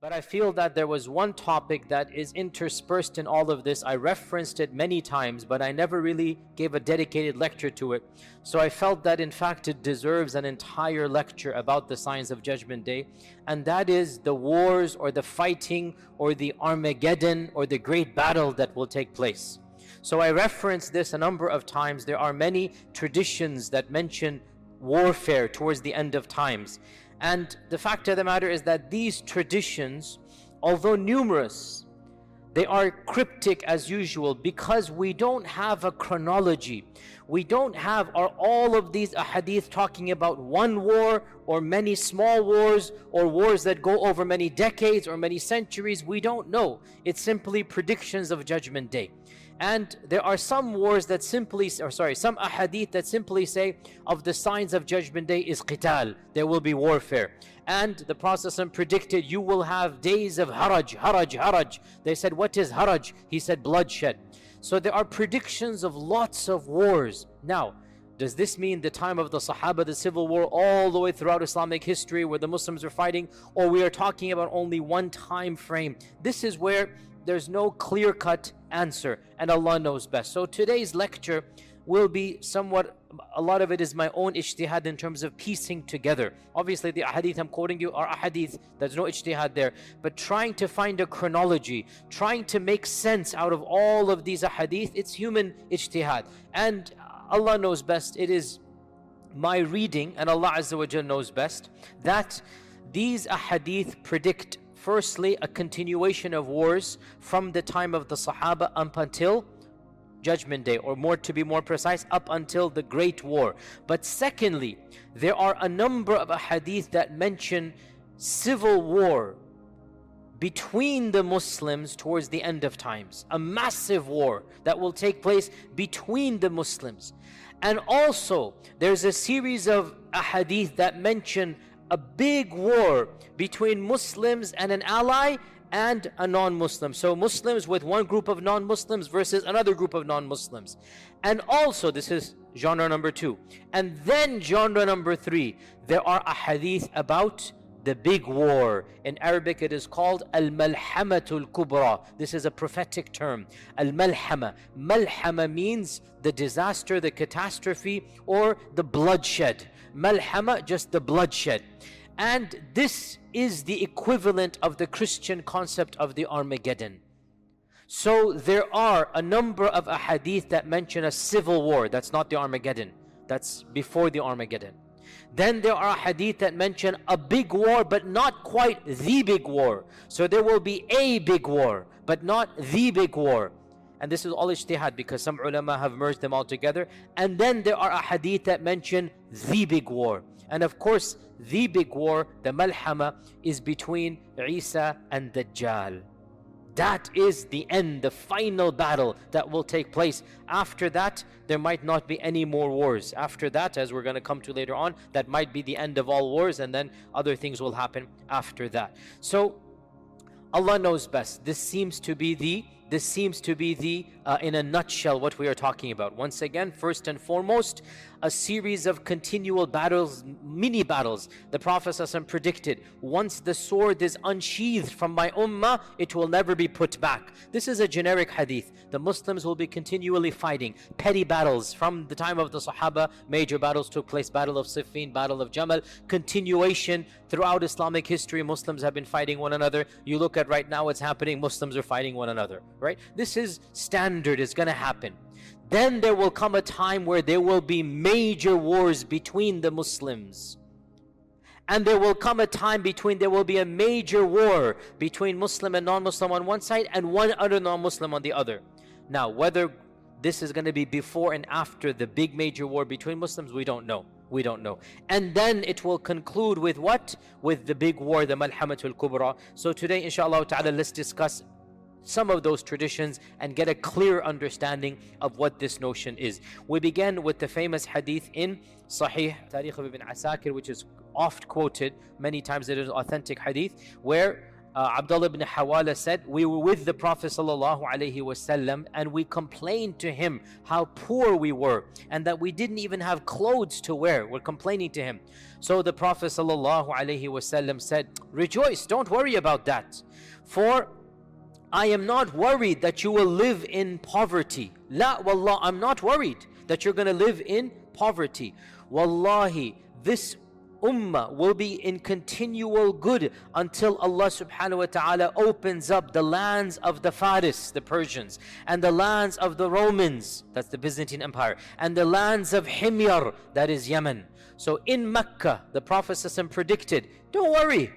But I feel that there was one topic that is interspersed in all of this. I referenced it many times, but I never really gave a dedicated lecture to it. So I felt that in fact it deserves an entire lecture about the signs of Judgment Day. And that is the wars or the fighting or the Armageddon or the great battle that will take place. So I referenced this a number of times. There are many traditions that mention warfare towards the end of times. And the fact of the matter is that these traditions, although numerous, they are cryptic as usual because we don't have a chronology. We don't have all of these ahadith talking about one war or many small wars or wars that go over many decades or many centuries. We don't know. It's simply predictions of Judgment Day. And there are some wars that simply, some ahadith that simply say of the signs of Judgment Day is qital, there will be warfare. And the Prophet predicted you will have days of haraj. They said, what is haraj? He said, bloodshed. So there are predictions of lots of wars. Now, does this mean the time of the Sahaba, the civil war, all the way throughout Islamic history where the Muslims are fighting, or we are talking about only one time frame? This is where there's no clear-cut answer, and Allah knows best. So today's lecture will be somewhat, a lot of it is my own ijtihad in terms of piecing together. Obviously the ahadith I'm quoting you are ahadith, there's no ijtihad there, but trying to find a chronology, trying to make sense out of all of these ahadith, it's human ijtihad. And Allah knows best, it is my reading, and Allah Azza wa Jal knows best, that these ahadith predict firstly a continuation of wars from the time of the Sahaba up until Judgment Day, or more to be more precise, up until the Great War. But secondly, there are a number of ahadith that mention civil war between the Muslims towards the end of times, a massive war that will take place between the Muslims. And also there's a series of ahadith that mention a big war between Muslims and an ally and a non-Muslim. So Muslims with one group of non-Muslims versus another group of non-Muslims. And also, this is genre number 2. And then genre number 3, there are ahadith about the big war. In Arabic it is called al-malhamatul kubra. This is a prophetic term. Al-malhama. Malhama means the disaster, the catastrophe, or the bloodshed. Malhama, just the bloodshed. And this is the equivalent of the Christian concept of the Armageddon. So there are a number of ahadith that mention a civil war. That's not the Armageddon. That's before the Armageddon. Then there are hadith that mention a big war, but not quite the big war. So there will be a big war, but not the big war. And this is all ijtihad because some ulama have merged them all together. And then there are hadith that mention the big war. And of course, the big war, the malhama, is between Isa and Dajjal. That is the end, the final battle that will take place. After that, there might not be any more wars. After that, as we're going to come to later on, that might be the end of all wars, and then other things will happen after that. So Allah knows best. This seems to be the in a nutshell what we are talking about. Once again, first and foremost, a series of continual battles, mini battles. The Prophet ﷺ predicted, once the sword is unsheathed from my ummah, it will never be put back. This is a generic hadith. The Muslims will be continually fighting petty battles from the time of the Sahaba. Major battles took place, Battle of Siffin, Battle of Jamal. Continuation throughout Islamic history, Muslims have been fighting one another. You look at right now what's happening, Muslims are fighting one another, right? This is standard, it's going to happen. Then there will come a time where there will be major wars between the Muslims. And there will come a time there will be a major war between Muslim and non-Muslim on one side and one other non-Muslim on the other. Now, whether this is going to be before and after the big major war between Muslims, we don't know. We don't know. And then it will conclude with what? With the big war, the Malhamatul Kubra. So today, inshallah ta'ala, let's discuss some of those traditions and get a clear understanding of what this notion is. We begin with the famous hadith in Sahih Tarikh of Ibn Asakir, which is oft quoted many times. It is authentic hadith where Abdullah ibn Hawala said, we were with the Prophet ﷺ and we complained to him how poor we were and that we didn't even have clothes to wear. We're complaining to him. So the Prophet ﷺ said, rejoice, don't worry about that. For I am not worried that you will live in poverty. La wallah, I'm not worried that you're going to live in poverty. Wallahi, this ummah will be in continual good until Allah subhanahu wa ta'ala opens up the lands of the Faris, the Persians, and the lands of the Romans, that's the Byzantine Empire, and the lands of Himyar, that is Yemen. So in Mecca, the Prophet ﷺ predicted, don't worry,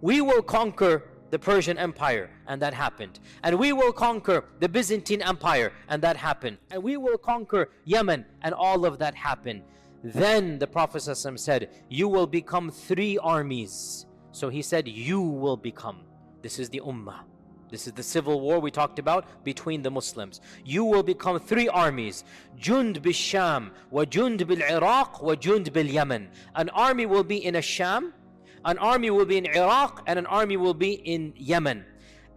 we will conquer the Persian Empire, and that happened. And we will conquer the Byzantine Empire, and that happened. And we will conquer Yemen, and all of that happened. Then the Prophet ﷺ said, you will become 3 armies. So he said, you will become. This is the ummah. This is the civil war we talked about between the Muslims. You will become 3 armies. Jund bil Sham, wa Jund bil Iraq, wa Jund bil Yemen. An army will be in Sham, an army will be in Iraq, and an army will be in Yemen.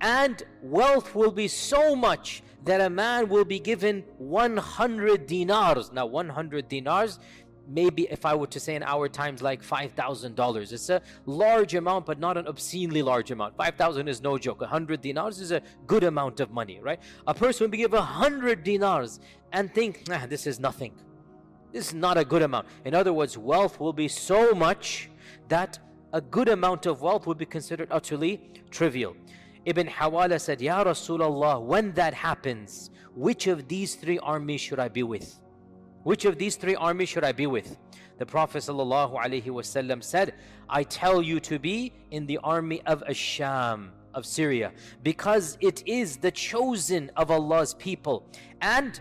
And wealth will be so much that a man will be given 100 dinars. Now 100 dinars, maybe if I were to say in our times, like $5,000. It's a large amount, but not an obscenely large amount. 5,000 is no joke. 100 dinars is a good amount of money, right? A person will be given 100 dinars and think, this is nothing. This is not a good amount. In other words, wealth will be so much that a good amount of wealth would be considered utterly trivial. Ibn Hawala said, Ya Rasulullah, when that happens, which of these 3 armies should I be with? Which of these 3 armies should I be with? The Prophet ﷺ said, I tell you to be in the army of Ash-Sham, of Syria, because it is the chosen of Allah's people, and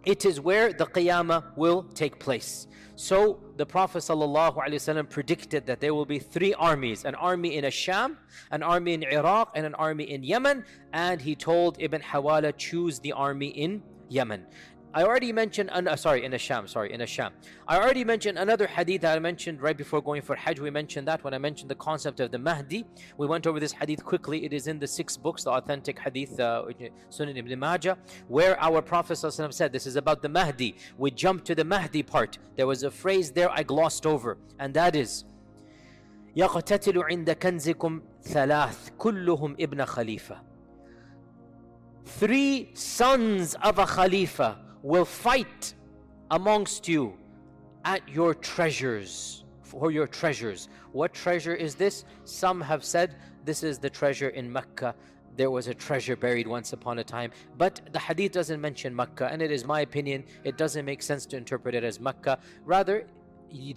it is where the Qiyamah will take place. So the Prophet ﷺ predicted that there will be 3 armies, an army in Ash-Sham, an army in Iraq, and an army in Yemen. And he told Ibn Hawala, choose the army in Yemen. I already mentioned, in Ash-Sham. I already mentioned another hadith that I mentioned right before going for Hajj. We mentioned that when I mentioned the concept of the Mahdi. We went over this hadith quickly. It is in the 6 books, the authentic hadith, Sunan Ibn Majah, where our Prophet ﷺ said, this is about the Mahdi. We jumped to the Mahdi part. There was a phrase there I glossed over, and that is, يَقْتَتِلُ عِنْدَ كَنْزِكُمْ ثَلَاث كُلُّهُمْ إِبْنَ خَلِيفَةٍ. 3 sons of a Khalifa will fight amongst you at your treasures, for your treasures. What treasure is this? Some have said this is the treasure in Mecca. There was a treasure buried once upon a time, but the hadith doesn't mention Mecca, and it is my opinion, it doesn't make sense to interpret it as Mecca. Rather,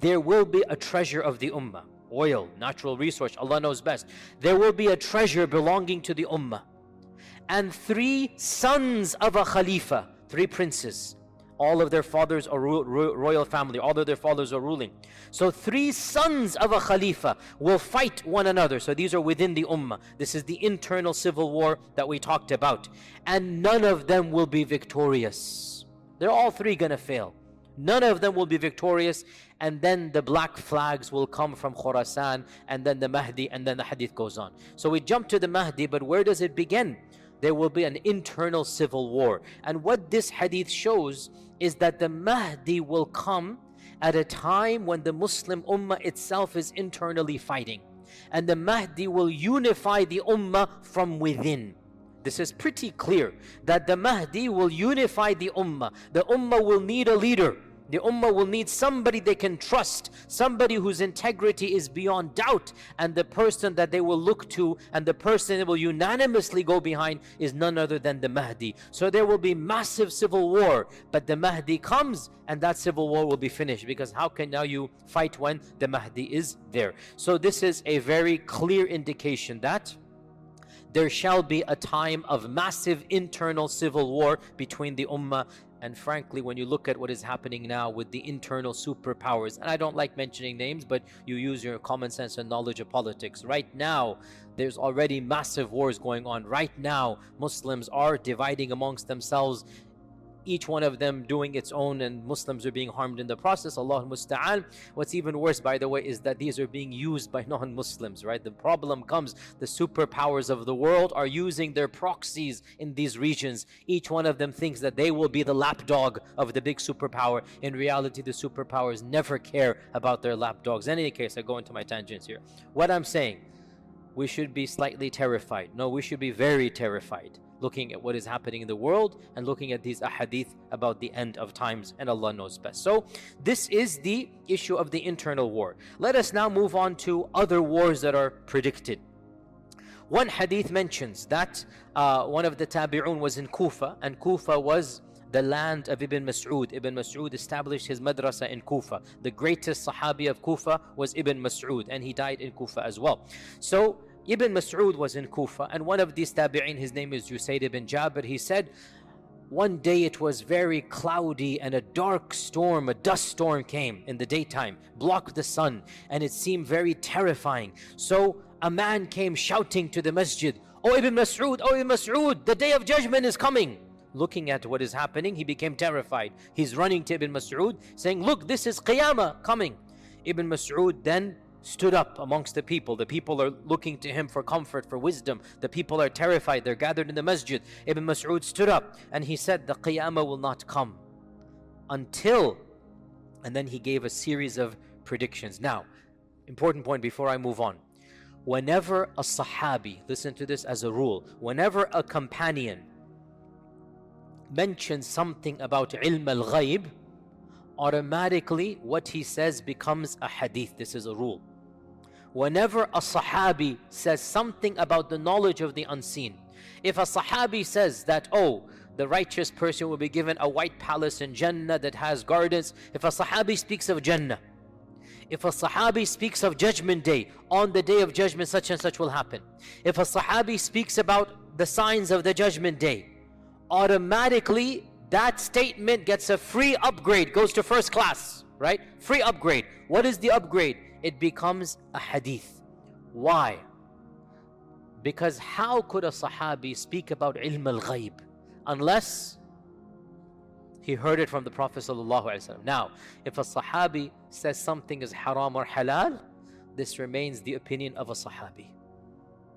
there will be a treasure of the ummah. Oil, natural resource, Allah knows best. There will be a treasure belonging to the ummah. And 3 sons of a Khalifa, 3 princes, all of their fathers are royal family, all of their fathers are ruling. So 3 sons of a Khalifa will fight one another. So these are within the ummah. This is the internal civil war that we talked about. And none of them will be victorious. They're all 3 gonna fail. None of them will be victorious. And then the black flags will come from Khurasan, and then the Mahdi, and then the hadith goes on. So we jump to the Mahdi, but where does it begin? There will be an internal civil war. And what this hadith shows is that the Mahdi will come at a time when the Muslim ummah itself is internally fighting. And the Mahdi will unify the ummah from within. This is pretty clear, that the Mahdi will unify the ummah. The ummah will need a leader. The ummah will need somebody they can trust, somebody whose integrity is beyond doubt, and the person that they will look to and the person they will unanimously go behind is none other than the Mahdi. So there will be massive civil war, but the Mahdi comes and that civil war will be finished, because how can now you fight when the Mahdi is there? So this is a very clear indication that there shall be a time of massive internal civil war between the ummah. And frankly, when you look at what is happening now with the internal superpowers, and I don't like mentioning names, but you use your common sense and knowledge of politics. Right now, there's already massive wars going on. Right now, Muslims are dividing amongst themselves each one of them doing its own, and Muslims are being harmed in the process. Allah musta'an. What's even worse, by the way, is that these are being used by non-Muslims, right? The problem comes, the superpowers of the world are using their proxies in these regions. Each one of them thinks that they will be the lapdog of the big superpower. In reality, the superpowers never care about their lapdogs. In any case, I go into my tangents here. What I'm saying, we should be slightly terrified. No, we should be very terrified, looking at what is happening in the world and looking at these ahadith about the end of times, and Allah knows best. So this is the issue of the internal war. Let us now move on to other wars that are predicted. One hadith mentions that one of the tabi'un was in Kufa, and Kufa was the land of Ibn Masoud. Ibn Masoud established his madrasa in Kufa. The greatest sahabi of Kufa was Ibn Masoud, and he died in Kufa as well. So Ibn Masoud was in Kufa, and one of these tabi'in, his name is Usayd ibn Jabir, he said, one day it was very cloudy and a dark storm, a dust storm came in the daytime, blocked the sun, and it seemed very terrifying. So a man came shouting to the masjid, "Oh Ibn Masoud, oh Ibn Masoud, the day of judgment is coming." Looking at what is happening, he became terrified. He's running to Ibn Masoud saying, "Look, this is Qiyamah coming." Ibn Masoud then stood up amongst the people. The people are looking to him for comfort, for wisdom. The people are terrified. They're gathered in the masjid. Ibn Masoud stood up and he said, "The Qiyamah will not come until," and then he gave a series of predictions. Now, important point before I move on. Whenever a sahabi, listen to this as a rule, whenever a companion mentions something about ilm al-ghayb, automatically what he says becomes a hadith. This is a rule. Whenever a sahabi says something about the knowledge of the unseen, if a sahabi says that, oh, the righteous person will be given a white palace in Jannah that has gardens, if a sahabi speaks of Jannah, if a sahabi speaks of judgment day, on the day of judgment such and such will happen, if a sahabi speaks about the signs of the judgment day, automatically that statement gets a free upgrade, goes to first class, right? Free upgrade. What is the upgrade? It becomes a hadith. Why? Because how could a sahabi speak about ilm al-ghayb unless he heard it from the Prophet ﷺ? Now, if a sahabi says something is haram or halal, this remains the opinion of a sahabi.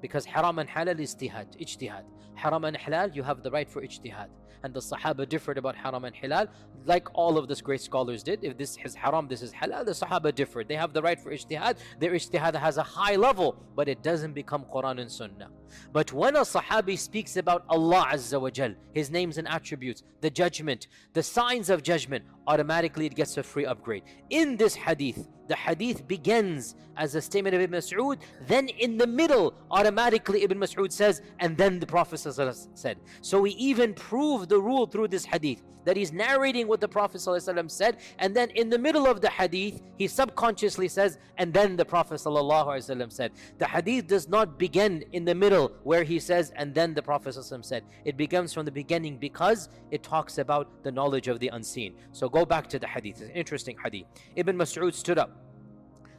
Because haram and halal is ijtihad. Haram and halal, you have the right for ijtihad. And the Sahaba differed about haram and halal, like all of these great scholars did. If this is haram, this is halal, the Sahaba differed. They have the right for ijtihad. Their ijtihad has a high level, but it doesn't become Quran and Sunnah. But when a Sahabi speaks about Allah Azza wa Jal, His names and attributes, the judgment, the signs of judgment, automatically it gets a free upgrade. In this hadith, the hadith begins as a statement of Ibn Masoud, then in the middle, automatically Ibn Masoud says, and then the Prophet said. So we even prove the rule through this hadith, that he's narrating what the Prophet said, and then in the middle of the hadith, he subconsciously says, and then the Prophet said. The hadith does not begin in the middle where he says, and then the Prophet said. It begins from the beginning because it talks about the knowledge of the unseen. So go back to the hadith. It's an interesting hadith. Ibn Masoud stood up.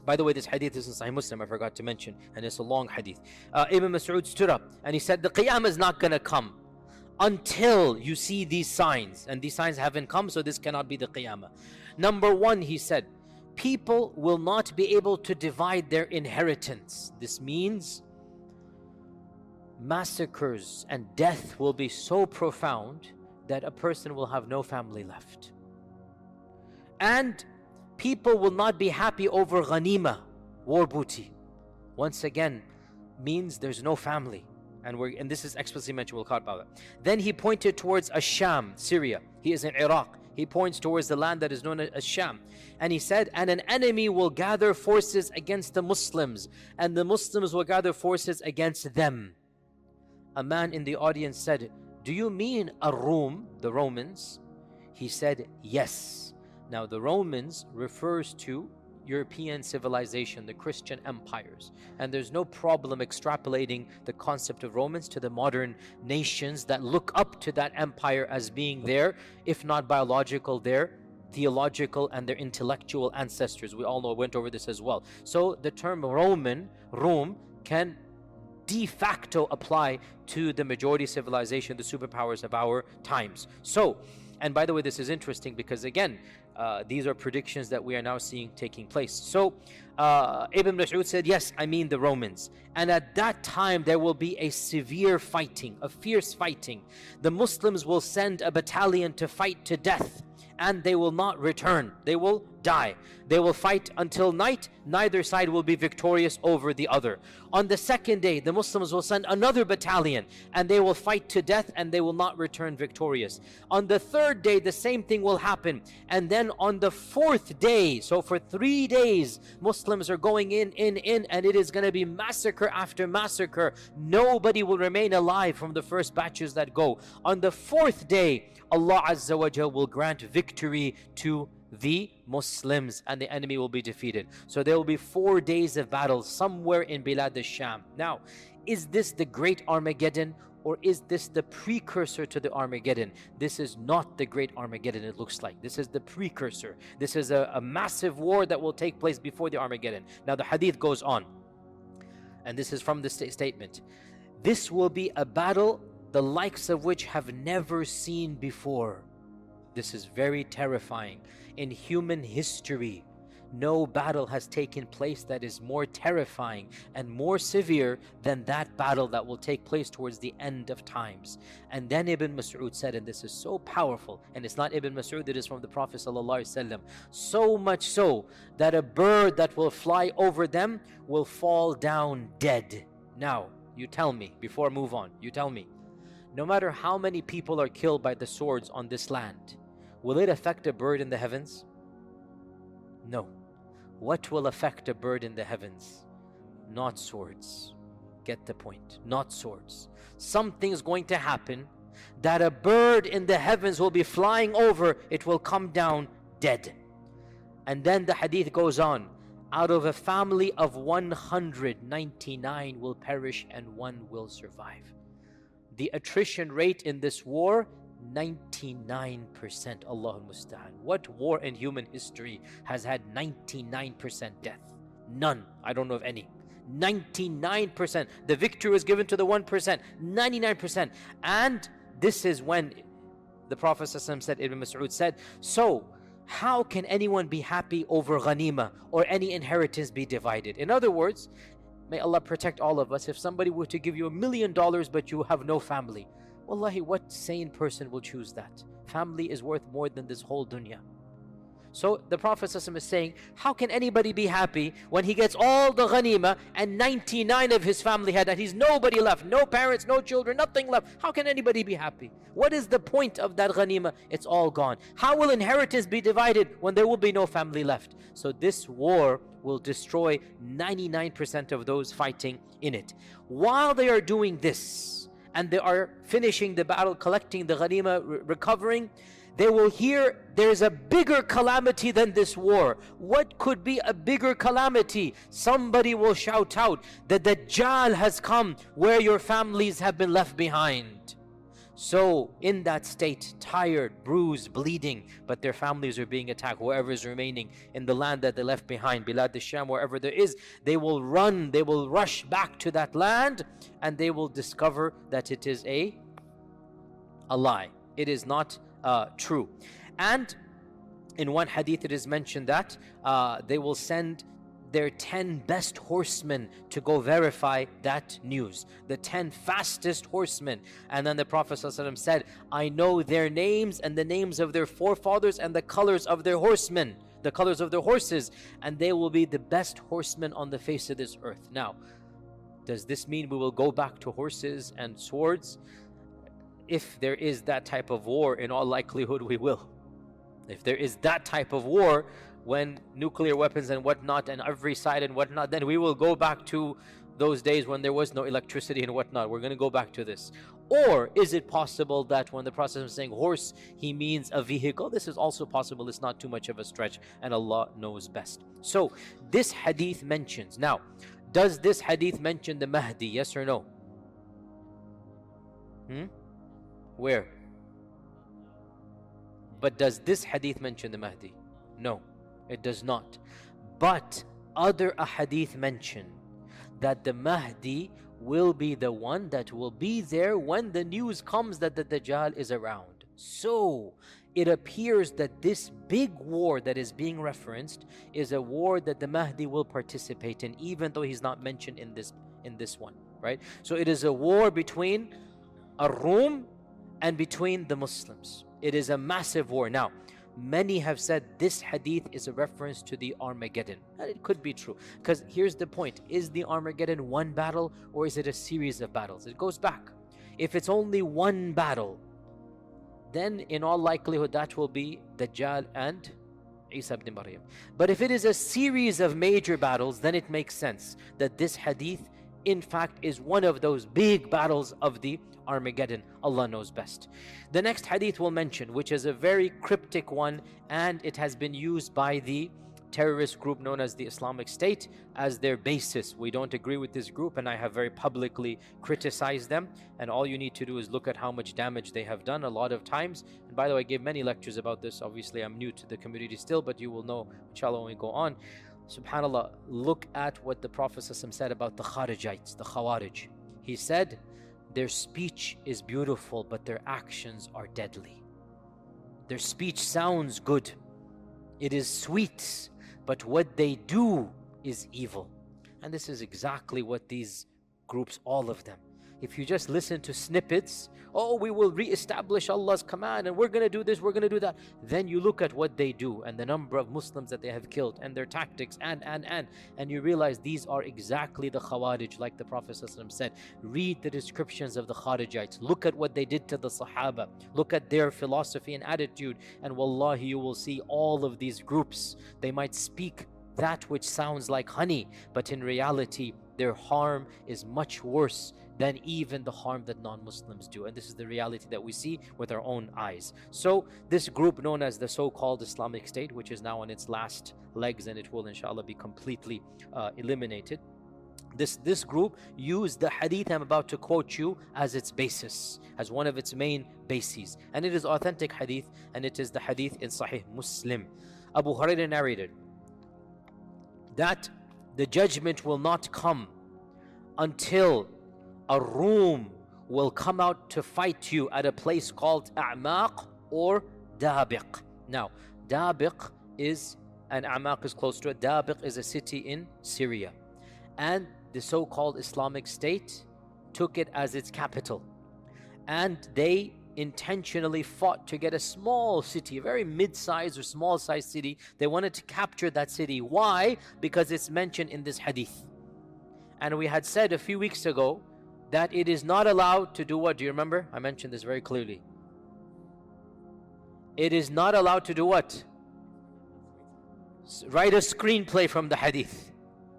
By the way, this hadith is in Sahih Muslim, I forgot to mention, and it's a long hadith. Ibn Masoud stood up and he said, the Qiyamah is not going to come until you see these signs, and these signs haven't come, so this cannot be the Qiyamah. Number one, he said, people will not be able to divide their inheritance. This means massacres and death will be so profound that a person will have no family left. And people will not be happy over ghanima, war booty. Once again, means there's no family. And this is explicitly mentioned, we'll talk about it. Then he pointed towards Asham, Syria. He is in Iraq. He points towards the land that is known as Sham. And he said, and an enemy will gather forces against the Muslims, and the Muslims will gather forces against them. A man in the audience said, do you mean Ar-Rum, the Romans? He said, yes. Now the Romans refers to European civilization, the Christian empires. And there's no problem extrapolating the concept of Romans to the modern nations that look up to that empire as being their, if not biological, their theological and their intellectual ancestors. We all know, went over this as well. So the term Roman, Rome, can de facto apply to the majority civilization, the superpowers of our times. So And by the way, this is interesting because again, these are predictions that we are now seeing taking place. So Ibn Masoud said, yes, I mean the Romans. And at that time there will be a severe fighting, a fierce fighting. The Muslims will send a battalion to fight to death, and they will not return. They will die. They will fight until night. Neither side will be victorious over the other. On the second day, the Muslims will send another battalion, and they will fight to death, and they will not return victorious. On the third day, the same thing will happen. And then on the fourth day, so for 3 days, Muslims are going in, and it is going to be massacre after massacre. Nobody will remain alive from the first batches that go. On the fourth day, Allah Azza wa Jal will grant victory to the Muslims, and the enemy will be defeated. So there will be 4 days of battle somewhere in Bilad al-Sham. Now, is this the great Armageddon, or is this the precursor to the Armageddon? This is not the great Armageddon, it looks like. This is the precursor. This is a massive war that will take place before the Armageddon. Now the hadith goes on, and this is from the statement. This will be a battle the likes of which have never seen before. This is very terrifying. In human history, no battle has taken place that is more terrifying and more severe than that battle that will take place towards the end of times. And then Ibn Masoud said, and this is so powerful, and it's not Ibn Masoud, it is from the Prophet ﷺ, so much so that a bird that will fly over them will fall down dead. Now, you tell me, before I move on, you tell me, no matter how many people are killed by the swords on this land, will it affect a bird in the heavens? No. What will affect a bird in the heavens? Not swords. Get the point. Not swords. Something's going to happen that a bird in the heavens will be flying over, it will come down dead. And then the hadith goes on. Out of a family of 199 will perish and 1 will survive. The attrition rate in this war, 99%. Allahul Musta'an. What war in human history has had 99% death? None. I don't know of any. 99%. The victory was given to the 1%. 99%. And this is when the Prophet said, Ibn Masoud said, so how can anyone be happy over ghanima or any inheritance be divided? In other words, may Allah protect all of us. If somebody were to give you $1 million but you have no family, wallahi, what sane person will choose that? Family is worth more than this whole dunya. So the Prophet ﷺ is saying, how can anybody be happy when he gets all the ghanima and 99 of his family had that? He's nobody left, no parents, no children, nothing left. How can anybody be happy? What is the point of that ghanima? It's all gone. How will inheritance be divided when there will be no family left? So this war will destroy 99% of those fighting in it. While they are doing this, and they are finishing the battle, collecting the ghanima, recovering, they will hear there's a bigger calamity than this war. What could be a bigger calamity? Somebody will shout out, the Dajjal has come where your families have been left behind. So in that state, tired, bruised, bleeding, but their families are being attacked, whoever is remaining in the land that they left behind, Bilad al-Sham, wherever there is, they will run, they will rush back to that land, and they will discover that it is a lie. It is not true. And in one hadith it is mentioned that they will send their 10 best horsemen to go verify that news, the 10 fastest horsemen. And then the Prophet ﷺ said, I know their names and the names of their forefathers and the colors of their horsemen, the colors of their horses, and they will be the best horsemen on the face of this earth. Now, does this mean we will go back to horses and swords? If there is that type of war, in all likelihood we will. If there is that type of war, when nuclear weapons and whatnot and every side and whatnot, then we will go back to those days when there was no electricity and whatnot. We're going to go back to this. Or is it possible that when the Prophet is saying horse, he means a vehicle? This is also possible. It's not too much of a stretch, and Allah knows best. So this hadith mentions, now, does this hadith mention the Mahdi? Yes or no? Where? But does this hadith mention the Mahdi? No, it does not. But other ahadith mention that the Mahdi will be the one that will be there when the news comes that the Dajjal is around. So it appears that this big war that is being referenced is a war that the Mahdi will participate in, even though he's not mentioned in this one, right? So it is a war between Ar-Rum and between the Muslims. It is a massive war. Now, many have said this hadith is a reference to the Armageddon, and it could be true, because here's the point: is the Armageddon one battle, or is it a series of battles? It goes back. If it's only one battle, then in all likelihood that will be Dajjal and Isa ibn Maryam. But if it is a series of major battles, then it makes sense that this hadith in fact is one of those big battles of the Armageddon. Allah knows best. The next hadith we'll mention, which is a very cryptic one, and it has been used by the terrorist group known as the Islamic State as their basis. We don't agree with this group, and I have very publicly criticized them, and all you need to do is look at how much damage they have done a lot of times. And by the way, I gave many lectures about this. Obviously I'm new to the community still, but you will know inshallah when we go on. SubhanAllah, look at what the Prophet said about the Kharijites, the Khawarij. He said, their speech is beautiful, but their actions are deadly. Their speech sounds good, it is sweet, but what they do is evil. And this is exactly what these groups, all of them, if you just listen to snippets, oh, we will re-establish Allah's command and we're going to do this, we're going to do that, then you look at what they do and the number of Muslims that they have killed and their tactics and you realize these are exactly the Khawarij, like the Prophet ﷺ said. Read the descriptions of the Kharijites, look at what they did to the Sahaba, look at their philosophy and attitude, and wallahi you will see all of these groups, they might speak that which sounds like honey, but in reality their harm is much worse than even the harm that non-Muslims do. And this is the reality that we see with our own eyes. So this group known as the so-called Islamic State, which is now on its last legs and it will inshallah be completely eliminated, this group used the hadith I'm about to quote you as its basis, as one of its main bases, and it is authentic hadith, and it is the hadith in Sahih Muslim. Abu Hurairah narrated that the judgment will not come until a Rum will come out to fight you at a place called A'maq or Dabiq. Now, Dabiq is, and A'maq is close to it, Dabiq is a city in Syria. And the so-called Islamic State took it as its capital. And they intentionally fought to get a small city, a very mid-sized or small-sized city. They wanted to capture that city. Why? Because it's mentioned in this hadith. And we had said a few weeks ago that it is not allowed to do what? Do you remember? I mentioned this very clearly. It is not allowed to do what? Write a screenplay from the hadith.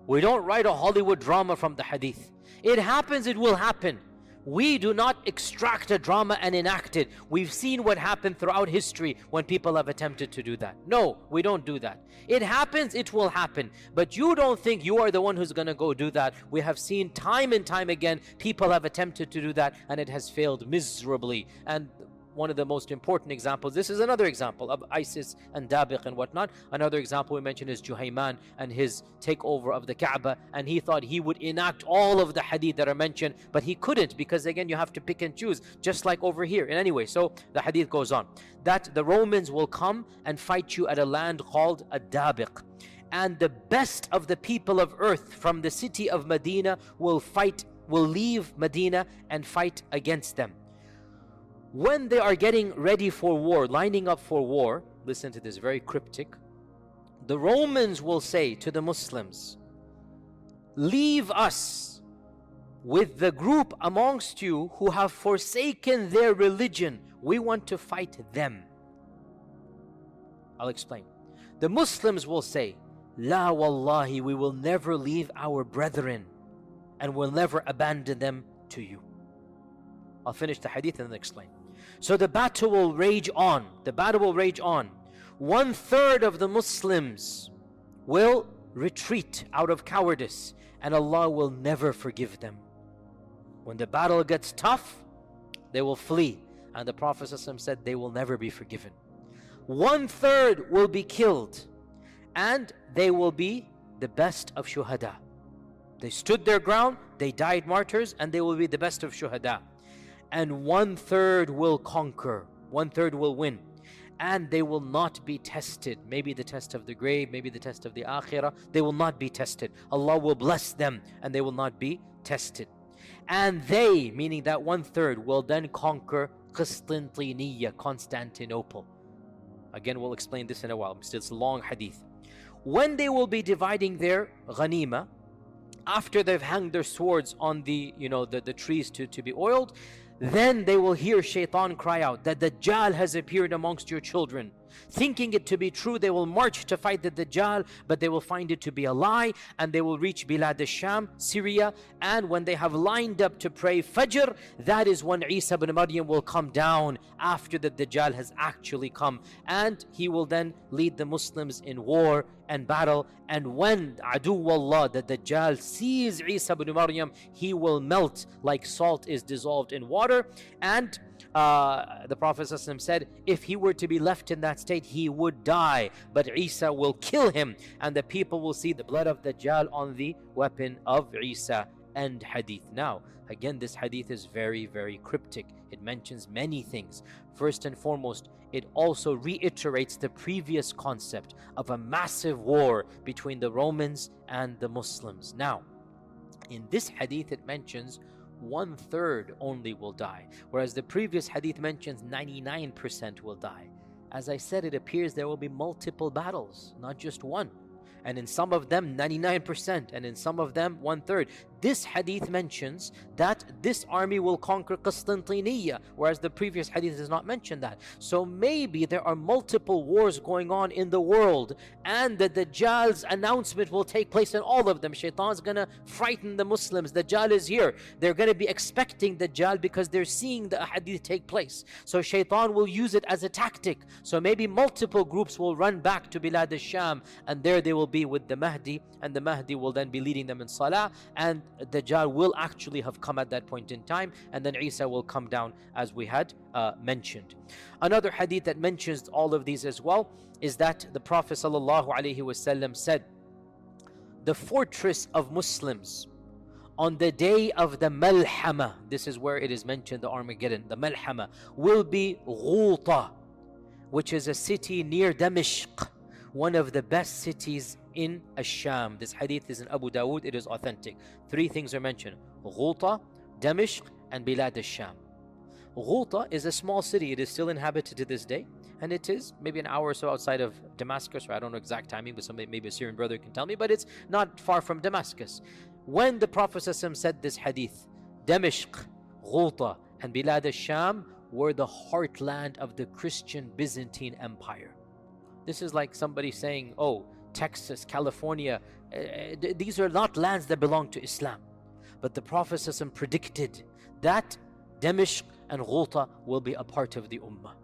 We don't write a Hollywood drama from the hadith. It happens, it will happen. We do not extract a drama and enact it. We've seen what happened throughout history when people have attempted to do that. No, we don't do that. It happens, it will happen. But you don't think you are the one who's going to go do that. We have seen time and time again, people have attempted to do that and it has failed miserably. And one of the most important examples, this is another example of ISIS and Dabiq and whatnot. Another example we mentioned is Juhayman and his takeover of the Kaaba, and he thought he would enact all of the hadith that are mentioned, but he couldn't, because again you have to pick and choose, just like over here. And anyway, so the hadith goes on that the Romans will come and fight you at a land called Dabiq, and the best of the people of earth from the city of Medina will leave Medina and fight against them. When they are getting ready for war, lining up for war, listen to this, very cryptic, the Romans will say to the Muslims, leave us with the group amongst you who have forsaken their religion. We want to fight them. I'll explain. The Muslims will say, La wallahi, we will never leave our brethren and will never abandon them to you. I'll finish the hadith and then explain. So the battle will rage on. The battle will rage on. 1/3 of the Muslims will retreat out of cowardice, and Allah will never forgive them. When the battle gets tough, they will flee, and the Prophet ﷺ said they will never be forgiven. 1/3 will be killed, and they will be the best of shuhada. They stood their ground, they died martyrs, and they will be the best of shuhada. And 1/3 will conquer, 1/3 will win. and they will not be tested. Maybe the test of the grave, maybe the test of the akhirah. They will not be tested. Allah will bless them and they will not be tested. And they, meaning that 1/3, will then conquer Constantinople. Again, we'll explain this in a while. It's a long hadith. When they will be dividing their ghanima, after they've hung their swords on the trees to be oiled, then they will hear Shaitan cry out that Dajjal has appeared amongst your children. Thinking it to be true, they will march to fight the Dajjal, but they will find it to be a lie, and they will reach Bilad al-Sham, Syria, and when they have lined up to pray Fajr, that is when Isa ibn Maryam will come down after the Dajjal has actually come, and he will then lead the Muslims in war and battle. And when Aduwallah, the Dajjal, sees Isa ibn Maryam, he will melt like salt is dissolved in water. And the Prophet ﷺ said, if he were to be left in that state, he would die, but Isa will kill him, and the people will see the blood of Dajjal on the weapon of Isa. End hadith. Now, again, this hadith is very, very cryptic. It mentions many things. First and foremost, it also reiterates the previous concept of a massive war between the Romans and the Muslims. Now, in this hadith, it mentions 1/3 only will die, whereas the previous hadith mentions 99% will die. As I said, it appears there will be multiple battles, not just one. And in some of them 99%, and in some of them 1/3. This hadith mentions that this army will conquer Constantinople, whereas the previous hadith does not mention that. So maybe there are multiple wars going on in the world, and the Dajjal's announcement will take place in all of them. Shaitan's gonna frighten the Muslims. Dajjal is here. They're gonna be expecting Dajjal because they're seeing the hadith take place. So Shaitan will use it as a tactic. So maybe multiple groups will run back to Bilad al-Sham, and there they will be with the Mahdi, and the Mahdi will then be leading them in Salah, and Dajjal will actually have come at that point in time, and then Isa will come down, as we had mentioned. Another hadith that mentions all of these as well is that the Prophet ﷺ said, the fortress of Muslims on the day of the Malhama, this is where it is mentioned, the Armageddon, the Malhama, will be Ghuta, which is a city near Damashq, one of the best cities in Ash-Sham. This hadith is in Abu Dawood. It is authentic. 3 things are mentioned: Ghuta, Damashq, and Bilad al-Sham. Ghuta is a small city. It is still inhabited to this day, and it is maybe an hour or so outside of Damascus, or I don't know exact timing, but somebody, maybe a Syrian brother can tell me, but it's not far from Damascus. When the Prophet ﷺ said this hadith, Damashq, Ghuta, and Bilad al-Sham were the heartland of the Christian Byzantine Empire. This is like somebody saying, oh, Texas, California, these are not lands that belong to Islam. But the Prophet ﷺ predicted that Damashq and Ghuta will be a part of the ummah.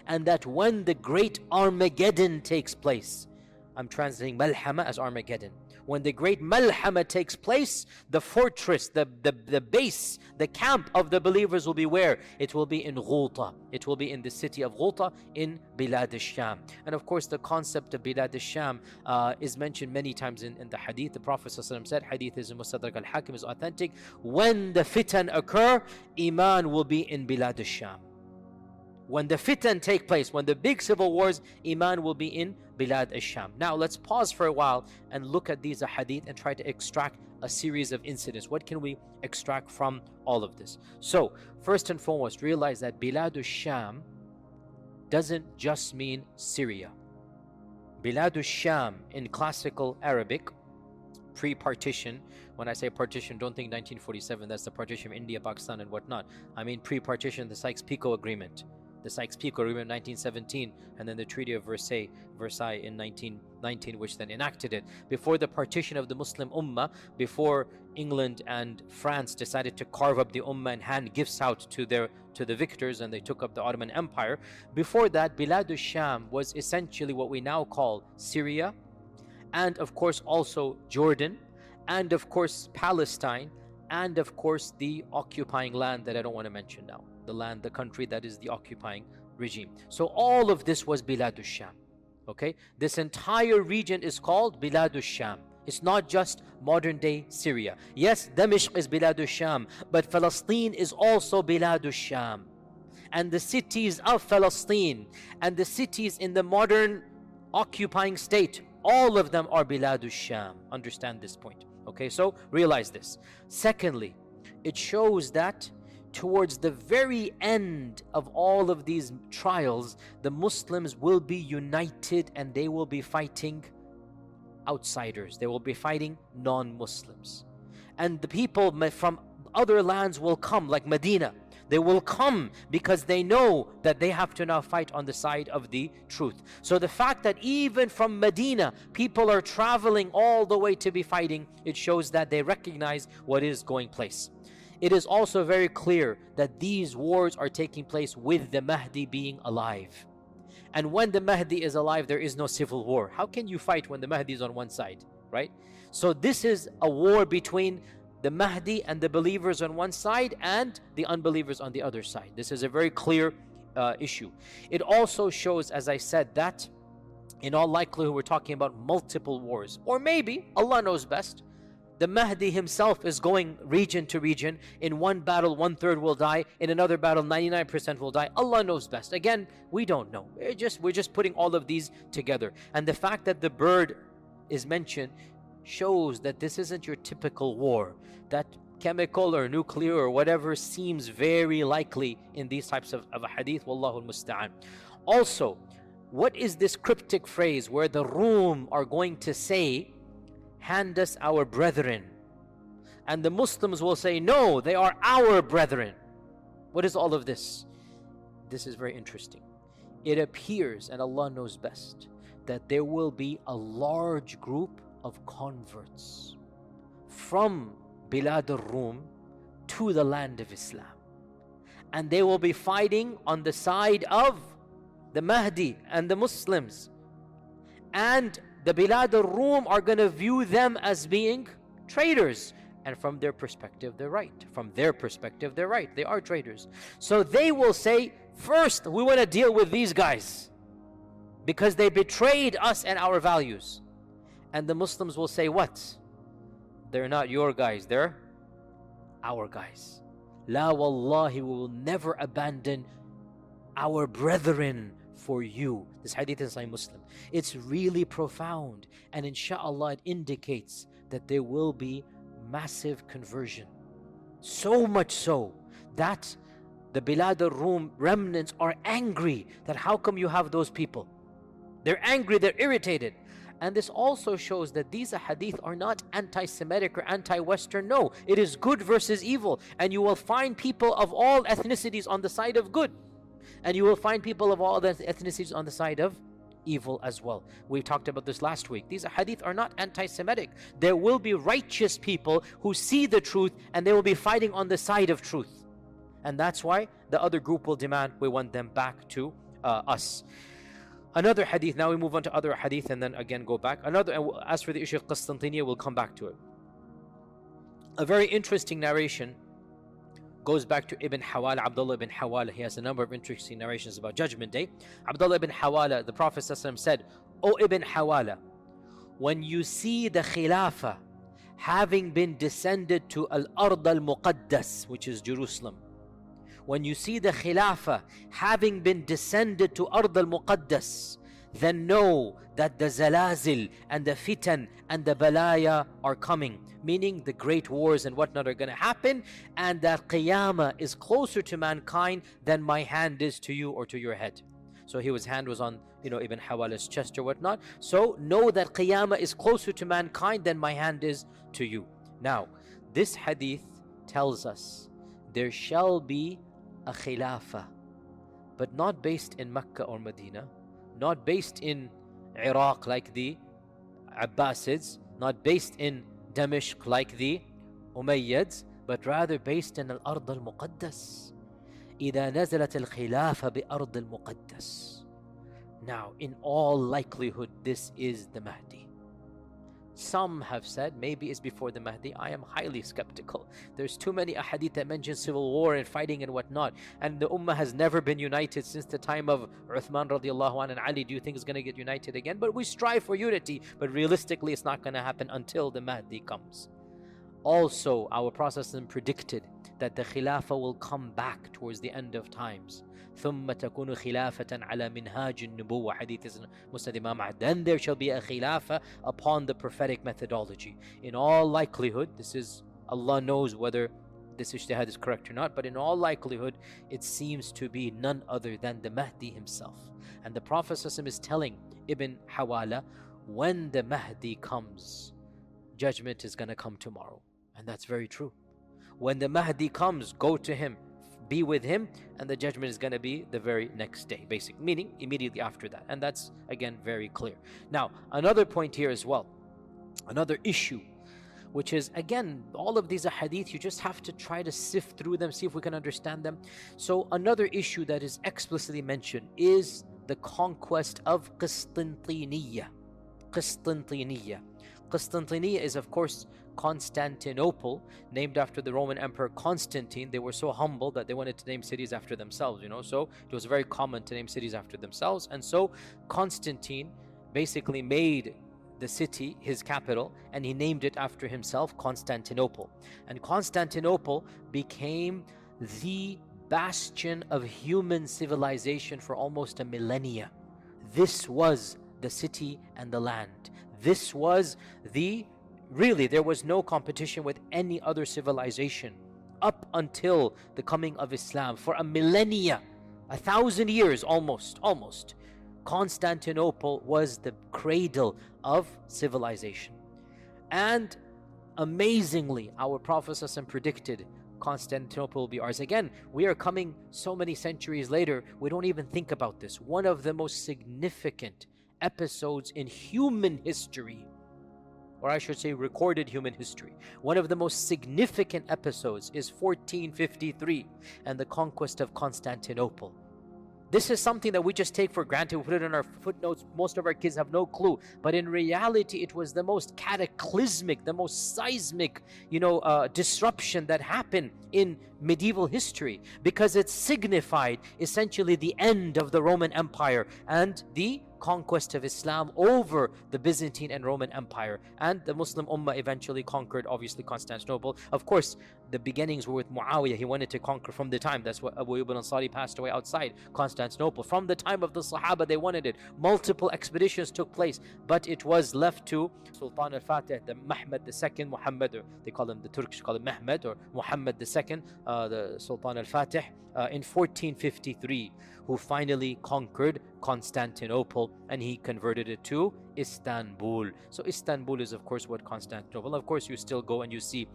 And that when the great Armageddon takes place, I'm translating Malhama as Armageddon. When the great Malhama takes place, the fortress, the base, the camp of the believers will be where? It will be in Ghuta. It will be in the city of Ghuta in Bilad al-Sham. And of course, the concept of Bilad al-Sham is mentioned many times in the hadith. The Prophet ﷺ said, hadith is in Mustadrak al-Hakim, is authentic, when the fitan occur, Iman will be in Bilad al-Sham. When the fitan take place, when the big civil wars, Iman will be in Bilad al-Sham. Now let's pause for a while and look at these hadith and try to extract a series of incidents. What can we extract from all of this? So first and foremost, realize that Bilad al-Sham doesn't just mean Syria. Bilad al-Sham in classical Arabic, pre-partition, when I say partition, don't think 1947, that's the partition of India, Pakistan and whatnot. I mean pre-partition, the Sykes-Picot Agreement. The Sykes-Picot Agreement in 1917, and then the Treaty of Versailles in 1919, which then enacted it. Before the partition of the Muslim Ummah, before England and France decided to carve up the Ummah and hand gifts out to the victors, and they took up the Ottoman Empire, before that, Bilad al-Sham was essentially what we now call Syria, and of course also Jordan, and of course Palestine, and of course the occupying land that I don't want to mention now. The country that is the occupying regime. So all of this was Bilad al-Sham. Okay, this entire region is called Bilad al-Sham. It's not just modern day Syria. Yes, Damashq is Bilad al-Sham, but Palestine is also Bilad al-Sham. and the cities of Palestine, and the cities in the modern occupying state, all of them are Biladu Sham. Understand this point. Okay, so realize this. Secondly, it shows that towards the very end of all of these trials, the Muslims will be united and they will be fighting outsiders. They will be fighting non-Muslims. And the people from other lands will come, like Medina. They will come because they know that they have to now fight on the side of the truth. So the fact that even from Medina, people are traveling all the way to be fighting, it shows that they recognize what is going place. It is also very clear that these wars are taking place with the Mahdi being alive. And when the Mahdi is alive, there is no civil war. How can you fight when the Mahdi is on one side, right? So this is a war between the Mahdi and the believers on one side and the unbelievers on the other side. This is a very clear issue. It also shows, as I said, that in all likelihood we're talking about multiple wars. Or maybe, Allah knows best, the Mahdi himself is going region to region. In one battle, 1/3 will die. In another battle, 99% will die. Allah knows best. Again, we don't know. We're just putting all of these together. And the fact that the bird is mentioned shows that this isn't your typical war. That chemical or nuclear or whatever seems very likely in these types of a hadith. Wallahu al-musta'an. Also, what is this cryptic phrase where the Rum are going to say, hand us our brethren, and the Muslims will say, no, they are our brethren? What is all of this? This is very interesting. It appears, and Allah knows best, that there will be a large group of converts from Bilad al-Rum to the land of Islam, and they will be fighting on the side of the Mahdi and the Muslims, and the Bilad al-Rum are going to view them as being traitors. And from their perspective, they're right. From their perspective, they're right. They are traitors. So they will say, first, we want to deal with these guys because they betrayed us and our values. And the Muslims will say, what? They're not your guys, they're our guys. La wallahi, we will never abandon our brethren for you. This hadith is Sahih Muslim. It's really profound, and inshallah it indicates that there will be massive conversion. So much so that the Bilad al-Rum remnants are angry that how come you have those people? They're angry, they're irritated. And this also shows that these hadith are not anti-Semitic or anti-Western. No, it is good versus evil. And you will find people of all ethnicities on the side of good. And you will find people of all the ethnicities on the side of evil as well. We talked about this last week. These hadith are not anti-Semitic. There will be righteous people who see the truth and they will be fighting on the side of truth. And that's why the other group will demand we want them back to us. Another hadith, now we move on to other hadith and then again go back. As for the issue of Constantinople, we'll come back to it. A very interesting narration goes back to Ibn Hawala, Abdullah ibn Hawala. He has a number of interesting narrations about Judgment Day. Abdullah ibn Hawala, the Prophet ﷺ said, O Ibn Hawala, when you see the Khilafah having been descended to Al-Ard al-Muqaddas, which is Jerusalem, when you see the Khilafah having been descended to Ard al-Muqaddas, then know that the Zalazil and the Fitan and the Balaya are coming, meaning the great wars and whatnot are going to happen, and that Qiyamah is closer to mankind than my hand is to you or to your head. So his hand was on, Ibn Hawala's chest or whatnot. So know that Qiyamah is closer to mankind than my hand is to you. Now, this hadith tells us there shall be a Khilafah, but not based in Mecca or Medina, not based in Iraq like the Abbasids, not based in Damashq like the Umayyads, but rather based in Al-Ard al-Muqaddas. إذا نزلت الخلافة بأرض المقدس. Now, in all likelihood, this is the Mahdi. Some have said maybe it's before the Mahdi. I am highly skeptical. There's too many ahadith that mention civil war and fighting and whatnot. And the ummah has never been united since the time of Uthman radiallahu anhu and Ali. Do you think it's going to get united again? But we strive for unity. But realistically, it's not going to happen until the Mahdi comes. Also, our Prophet predicted that the Khilafah will come back towards the end of times. ثم تكون خلافة على منهاج النبوة, hadith is Musnad Imam Ahmad. Then there shall be a Khilafah upon the prophetic methodology. In all likelihood, this is, Allah knows whether this ijtihad is correct or not, but in all likelihood, it seems to be none other than the Mahdi himself. And the Prophet is telling Ibn Hawala, when the Mahdi comes, judgment is going to come tomorrow. And that's very true. When the Mahdi comes, go to him, be with him, and the judgment is going to be the very next day, basic meaning immediately after that. And that's again very clear. Now, another point here as well, another issue, which is again, all of these hadith, you just have to try to sift through them, see if we can understand them. So another issue that is explicitly mentioned is the conquest of Constantinople. Constantinople is, of course, Constantinople, named after the Roman Emperor Constantine. They were so humble that they wanted to name cities after themselves, so it was very common to name cities after themselves. And so Constantine basically made the city his capital, and he named it after himself, Constantinople. And Constantinople became the bastion of human civilization for almost a millennia. This was the city and the land. This was really, there was no competition with any other civilization up until the coming of Islam. For a millennia, 1,000 years almost, Constantinople was the cradle of civilization. And amazingly, our Prophet predicted Constantinople will be ours. Again, we are coming so many centuries later, we don't even think about this. One of the most significant episodes in human history, or I should say recorded human history, one of the most significant episodes is 1453 and the conquest of Constantinople. This is something that we just take for granted. We put it in our footnotes. Most of our kids have no clue. But in reality, it was the most cataclysmic, the most seismic, disruption that happened in medieval history, because it signified essentially the end of the Roman Empire and the conquest of Islam over the Byzantine and Roman Empire. And the Muslim ummah eventually conquered, obviously, Constantinople. Of course, the beginnings were with Muawiyah. He wanted to conquer from the time. That's what Abu Ayyub al-Ansari passed away outside Constantinople. From the time of the Sahaba, they wanted it. Multiple expeditions took place, but it was left to Sultan al-Fatih, the Mahmud II, Muhammad, or they call him, the Turks call him Mahmud, or Muhammad II, the Sultan al-Fatih, in 1453, who finally conquered Constantinople, and he converted it to Istanbul. So Istanbul is, of course, what Constantinople. Of course, you still go and you see,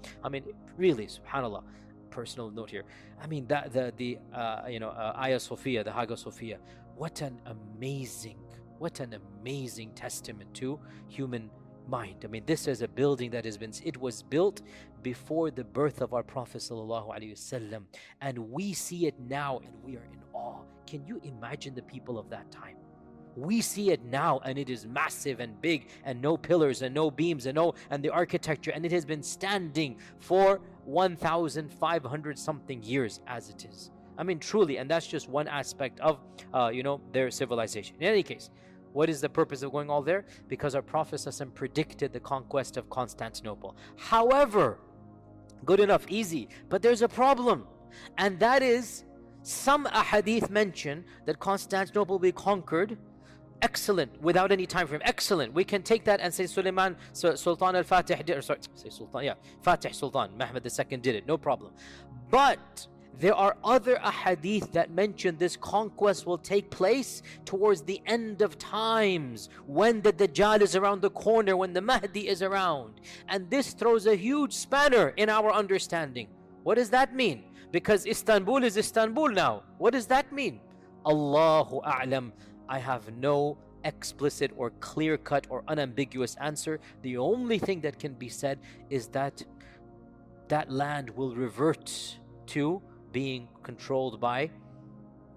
really, subhanallah, personal note here, the Hagia Sophia, the Hagia Sophia, what an amazing testament to human mind. This is a building that it was built before the birth of our Prophet ﷺ, and we see it now and we are in awe. Can you imagine the people of that time? We see it now and it is massive and big, and no pillars and no beams and the architecture, and it has been standing for 1,500 something years as it is. Truly, and that's just one aspect of their civilization. In any case, what is the purpose of going all there? Because our Prophet ﷺ predicted the conquest of Constantinople. However, good enough, easy, but there's a problem, and that is some ahadith mention that Constantinople will be conquered. Excellent, without any time frame. Excellent. We can take that and say Sultan al-Fatih did, Fatih Sultan Mahmud II did it, no problem. But there are other ahadith that mention this conquest will take place towards the end of times, when the Dajjal is around the corner, when the Mahdi is around. And this throws a huge spanner in our understanding. What does that mean? Because Istanbul is Istanbul now. What does that mean? Allahu A'lam. I have no explicit or clear-cut or unambiguous answer. The only thing that can be said is that that land will revert to being controlled by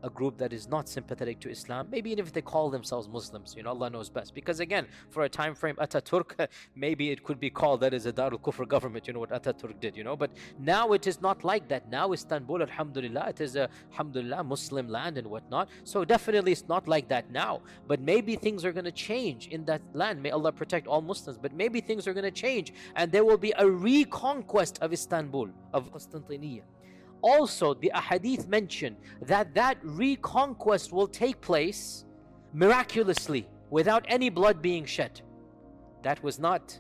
a group that is not sympathetic to Islam, maybe even if they call themselves Muslims, Allah knows best. Because again, for a time frame, Ataturk, maybe it could be called that is a Darul Kufr government, what Ataturk did, but now it is not like that. Now Istanbul, alhamdulillah, it is a, alhamdulillah, Muslim land and whatnot. So definitely it's not like that now. But maybe things are going to change in that land. May Allah protect all Muslims. But maybe things are going to change and there will be a reconquest of Istanbul, of Constantinople. Also, the ahadith mention that that reconquest will take place miraculously, without any blood being shed. That was not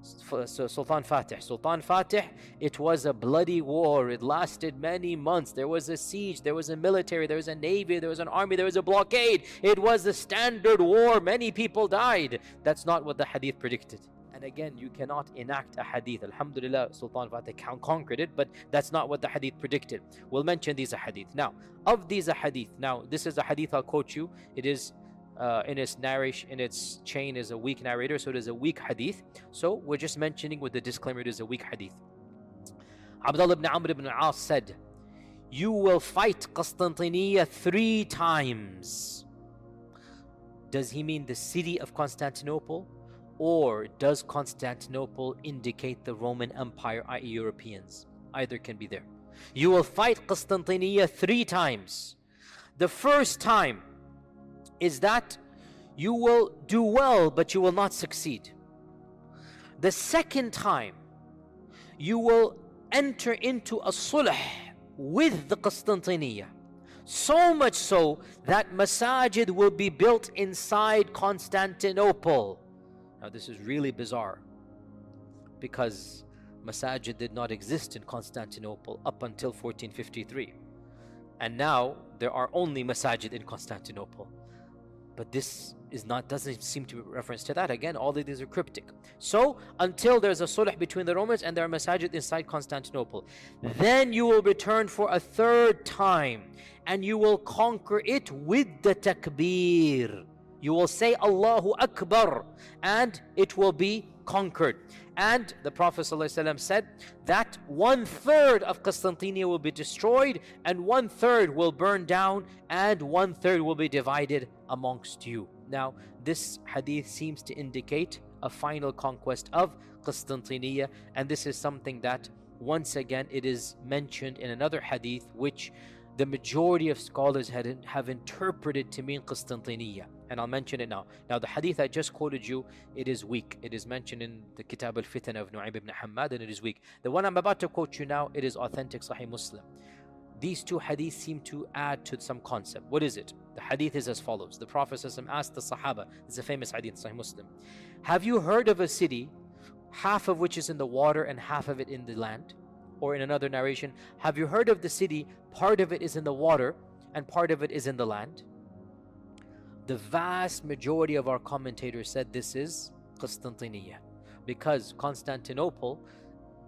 Sultan Fatih. Sultan Fatih, it was a bloody war. It lasted many months. There was a siege, there was a military, there was a navy, there was an army, there was a blockade. It was a standard war. Many people died. That's not what the hadith predicted. And again, you cannot enact a hadith. Alhamdulillah, Sultan Fatih conquered it, but that's not what the hadith predicted. We'll mention these hadith. Now, of these hadith, now this is a hadith I'll quote you. It is in its narration, in its chain is a weak narrator, so it is a weak hadith. So we're just mentioning with the disclaimer it is a weak hadith. Abdullah ibn Amr ibn al-As said, "You will fight Constantinople 3 times." Does he mean the city of Constantinople? Or does Constantinople indicate the Roman Empire, i.e. Europeans? Either can be there. You will fight Constantinople 3 times. The first time is that you will do well, but you will not succeed. The second time, you will enter into a sulh with the Constantinople. So much so that masajid will be built inside Constantinople. Now this is really bizarre, because masajid did not exist in Constantinople up until 1453. And now there are only masajid in Constantinople. But this doesn't seem to be reference to that. Again, all of these are cryptic. So until there's a sulh between the Romans and there are masajid inside Constantinople, then you will return for a 3rd time and you will conquer it with the takbir. You will say Allahu Akbar and it will be conquered. And the Prophet ﷺ said that 1/3 of Constantinople will be destroyed and 1/3 will burn down and 1/3 will be divided amongst you. Now this hadith seems to indicate a final conquest of Constantinople, and this is something that once again it is mentioned in another hadith which the majority of scholars have interpreted to mean Constantinople, and I'll mention it now. Now the hadith I just quoted you, it is weak. It is mentioned in the Kitab al-Fitan of Nu'aym ibn Hammad and it is weak. The one I'm about to quote you now, it is authentic Sahih Muslim. These 2 hadiths seem to add to some concept. What is it? The hadith is as follows. The Prophet ﷺ asked the Sahaba, it's a famous hadith, Sahih Muslim, have you heard of a city, half of which is in the water and half of it in the land? Or in another narration, have you heard of the city, part of it is in the water and part of it is in the land? The vast majority of our commentators said this is Constantinople, because Constantinople,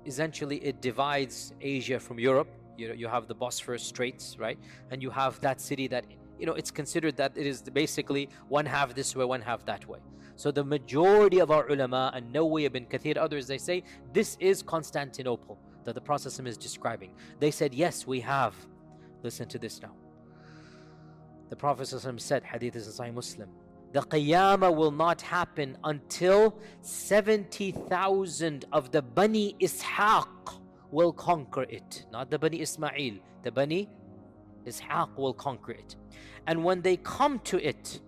essentially it divides Asia from Europe. You have the Bosphorus Straits, right? And you have that city that, it's considered that it is basically one half this way, one half that way. So the majority of our ulama, and Nawawi ibn Kathir, others, they say this is Constantinople that the Prophet is describing. They said, yes, we have. Listen to this now. The Prophet said, hadith is in Sahih Muslim, the Qiyamah will not happen until 70,000 of the Bani Ishaq will conquer it. Not the Bani Ismail, the Bani Ishaq will conquer it. And when they come to it,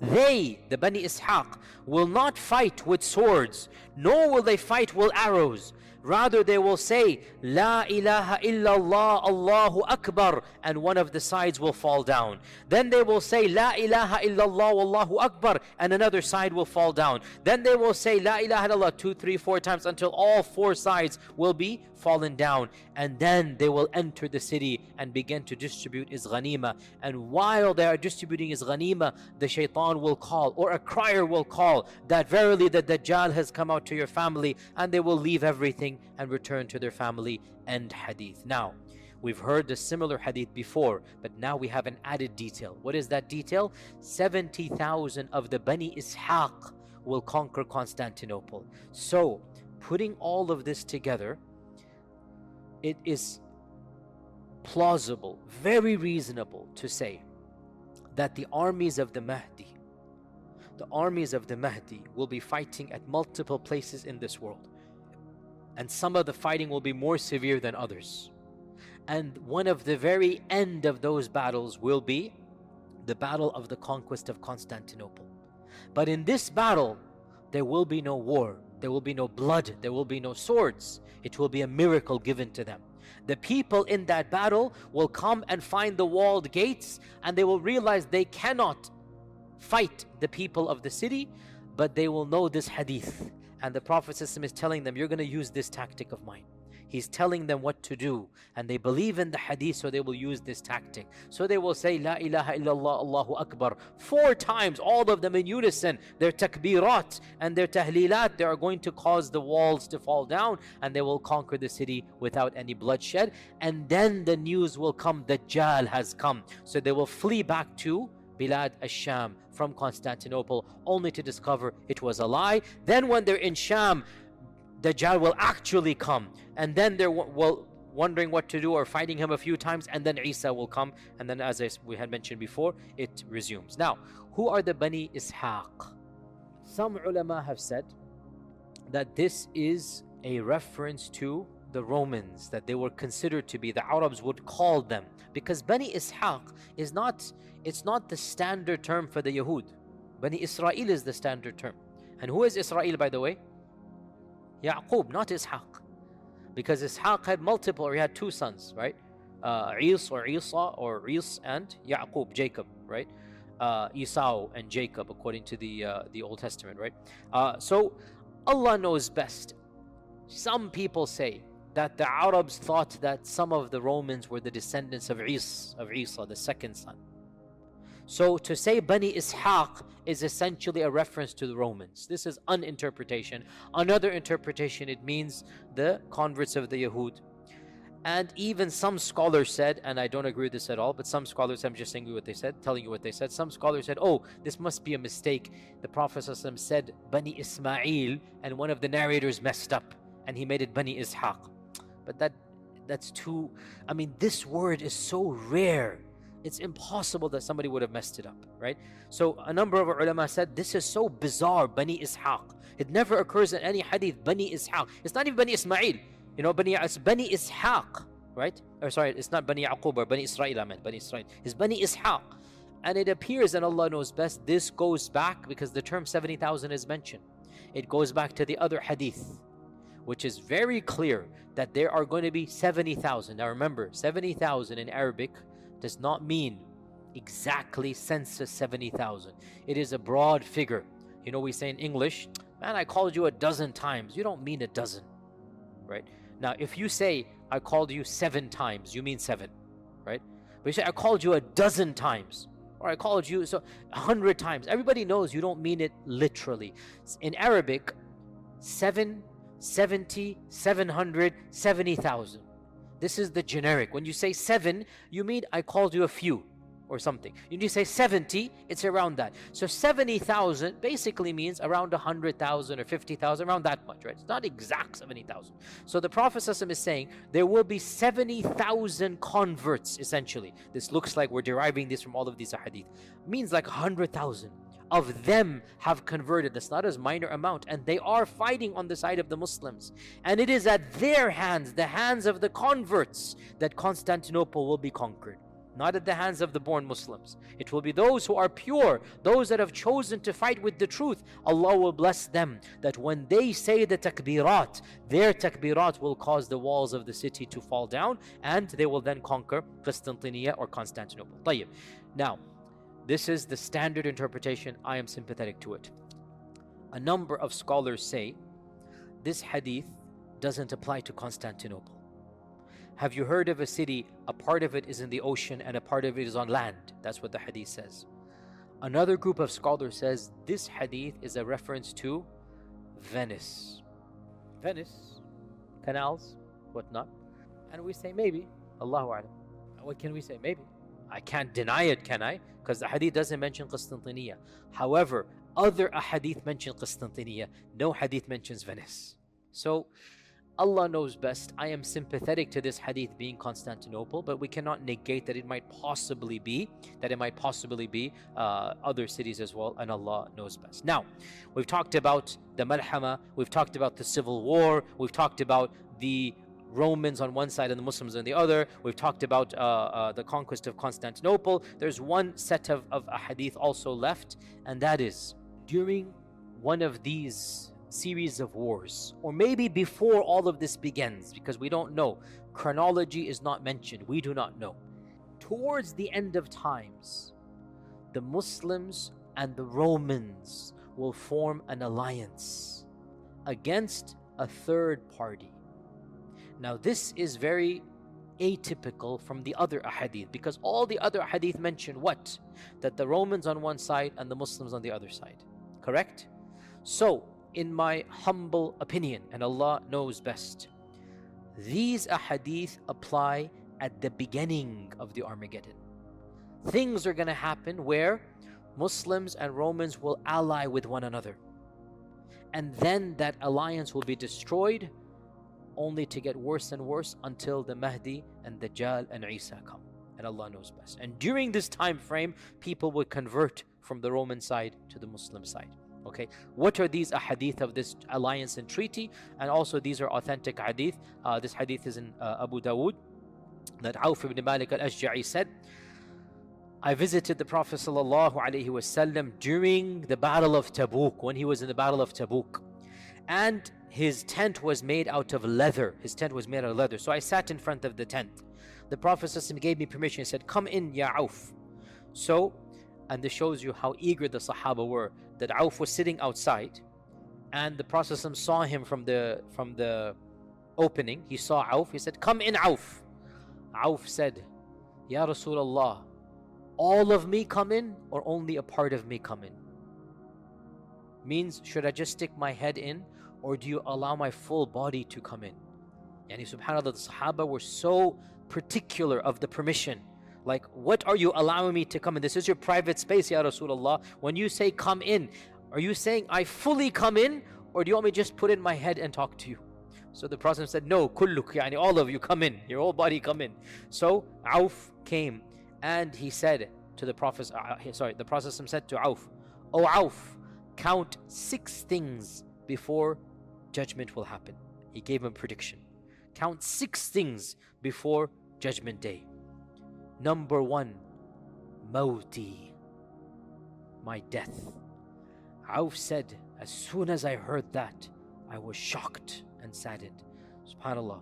they, the Bani Ishaq, will not fight with swords, nor will they fight with arrows. Rather they will say, La ilaha illallah, Allahu Akbar, and one of the sides will fall down. Then they will say, La ilaha illallah, Allahu Akbar, and another side will fall down. Then they will say, La ilaha illallah 2, 3, 4 times until all 4 sides will be fallen down. And then they will enter the city and begin to distribute his ghanima. And while they are distributing his ghanima, the shaitan will call, or a crier will call, that verily the Dajjal has come out to your family, and they will leave everything and return to their family. End hadith. Now, we've heard the similar hadith before, but now we have an added detail. What is that detail? 70,000 of the Bani Ishaq will conquer Constantinople. So, putting all of this together, it is plausible, very reasonable to say that the armies of the Mahdi will be fighting at multiple places in this world. And some of the fighting will be more severe than others. And one of the very end of those battles will be the battle of the conquest of Constantinople. But in this battle, there will be no war, there will be no blood, there will be no swords. It will be a miracle given to them. The people in that battle will come and find the walled gates, and they will realize they cannot fight the people of the city, but they will know this hadith. And the Prophet is telling them, you're going to use this tactic of mine. He's telling them what to do, and they believe in the hadith, so they will use this tactic. So they will say, La ilaha illallah, Allahu Akbar, 4 times, all of them in unison. Their takbirat and their tahlilat, they are going to cause the walls to fall down, and they will conquer the city without any bloodshed. And then the news will come, Dajjal has come. So they will flee back to Bilad al-Sham from Constantinople, only to discover it was a lie. Then when they're in Sham, Dajjal will actually come, and then they're wondering what to do or fighting him a few times, and then Isa will come, and then as we had mentioned before, it resumes. Now, who are the Bani Ishaq? Some ulama have said that this is a reference to the Romans, that they were considered to be, the Arabs would call them, because Bani Ishaq is not, it's not the standard term for the Yahud. Bani Israel is the standard term. And who is Israel, by the way? Yaqub, not Ishaq, because Ishaq had multiple, or he had 2 sons, right? Is or Isa, or Is and Yaqub, Jacob, right? Esau and Jacob, according to the Old Testament, right? So Allah knows best. Some people say that the Arabs thought that some of the Romans were the descendants of Isa, the second son. So to say Bani Ishaq is essentially a reference to the Romans. This is one interpretation. Another interpretation, it means the converts of the Yahud. And even some scholars said, and I don't agree with this at all, but some scholars, I'm just saying what they said, telling you what they said. Some scholars said, oh, this must be a mistake. The Prophet ﷺ said Bani Ismail, and one of the narrators messed up, and he made it Bani Ishaq. But that's too, I mean, this word is so rare. It's impossible that somebody would have messed it up, right? So a number of ulama said, this is so bizarre, Bani Ishaq. It never occurs in any hadith, Bani Ishaq. It's not even Bani Ismail. You know, it's Bani Ishaq, right? Or sorry, it's not Bani Yaqub or Bani Israel, I meant Bani Israel. It's Bani Ishaq. And it appears, and Allah knows best, this goes back, because the term 70,000 is mentioned. It goes back to the other hadith, which is very clear that there are going to be 70,000. Now remember, 70,000 in Arabic does not mean exactly census 70,000. It is a broad figure. You know, we say in English, man, I called you a dozen times. You don't mean a dozen, right? Now, if you say, I called you 7 times, you mean 7, right? But you say, I called you a dozen times, or I called you 100 times. Everybody knows you don't mean it literally. In Arabic, 7, 70, 700, 70,000. This is the generic. When you say 7, you mean I called you a few or something. When you say 70, it's around that. So 70,000 basically means around 100,000 or 50,000, around that much, right? It's not exact 70,000. So the Prophet ﷺ is saying there will be 70,000 converts, essentially. This looks like we're deriving this from all of these hadith. Means like 100,000 of them have converted. That's not a minor amount, and they are fighting on the side of the Muslims, and it is at their hands, the hands of the converts, that Constantinople will be conquered, not at the hands of the born Muslims. It will be those who are pure, those that have chosen to fight with the truth. Allah will bless them, that when they say the takbirat, their takbirat will cause the walls of the city to fall down, and they will then conquer Constantinople or Constantinople. طيب. Now, this is the standard interpretation. I am sympathetic to it. A number of scholars say this hadith doesn't apply to Constantinople. Have you heard of a city, a part of it is in the ocean and a part of it is on land? That's what the hadith says. Another group of scholars says this hadith is a reference to Venice. Venice, canals, whatnot. And we say maybe, Allahu A'lam. What can we say? Maybe. I can't deny it, can I? Because the hadith doesn't mention Constantinople. However, other ahadith mention Constantinople. No hadith mentions Venice. So Allah knows best. I am sympathetic to this hadith being Constantinople, but we cannot negate that it might possibly be other cities as well, and Allah knows best. Now, we've talked about the Malhama, we've talked about the civil war, we've talked about the Romans on one side and the Muslims on the other. We've talked about the conquest of Constantinople. There's one set of a hadith also left, and that is during one of these series of wars, or maybe before all of this begins, because we don't know. Chronology is not mentioned. We do not know. Towards the end of times, the Muslims and the Romans will form an alliance against a third party. Now, this is very atypical from the other ahadith, because all the other ahadith mention what? That the Romans on one side and the Muslims on the other side. Correct? So, in my humble opinion, and Allah knows best, these ahadith apply at the beginning of the Armageddon. Things are going to happen where Muslims and Romans will ally with one another, and then that alliance will be destroyed, only to get worse and worse until the Mahdi and Dajjal and Isa come, and Allah knows best. And during this time frame, people will convert from the Roman side to the Muslim side. Okay, what are these ahadith of this alliance and treaty? And also these are authentic hadith. This hadith is in Abu Dawood, that Auf ibn Malik al-Ashja'i said, I visited the Prophet ﷺ during the Battle of Tabuk, when he was in the Battle of Tabuk, and his tent was made out of leather. So I sat in front of the tent. The Prophet ﷺ gave me permission. He said, come in, ya Auf. So, and this shows you how eager the Sahaba were, that Auf was sitting outside, and the Prophet ﷺ saw him from the opening. He saw Auf. He said, come in, Auf. Auf said, Ya Rasulullah, all of me come in or only a part of me come in? Means, should I just stick my head in, or do you allow my full body to come in? Yani subhanAllah, the Sahaba were so particular of the permission. Like, what are you allowing me to come in? This is your private space, Ya Rasulullah. When you say come in, are you saying I fully come in, or do you want me to just put in my head and talk to you? So the Prophet said, no, kulluk, yani all of you come in, your whole body come in. So Auf came, and he said to the Prophet, the Prophet said to Auf, O Auf, count 6 things before judgment will happen. He gave him a prediction. Count 6 things before judgment day. Number 1, Mawti, my death. Auf said, as soon as I heard that, I was shocked and saddened. SubhanAllah,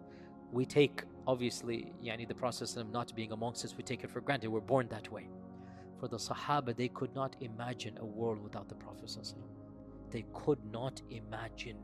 we take, obviously, the process of not being amongst us, we take it for granted. We're born that way. For the Sahaba, they could not imagine a world without the Prophet ﷺ. They could not imagine.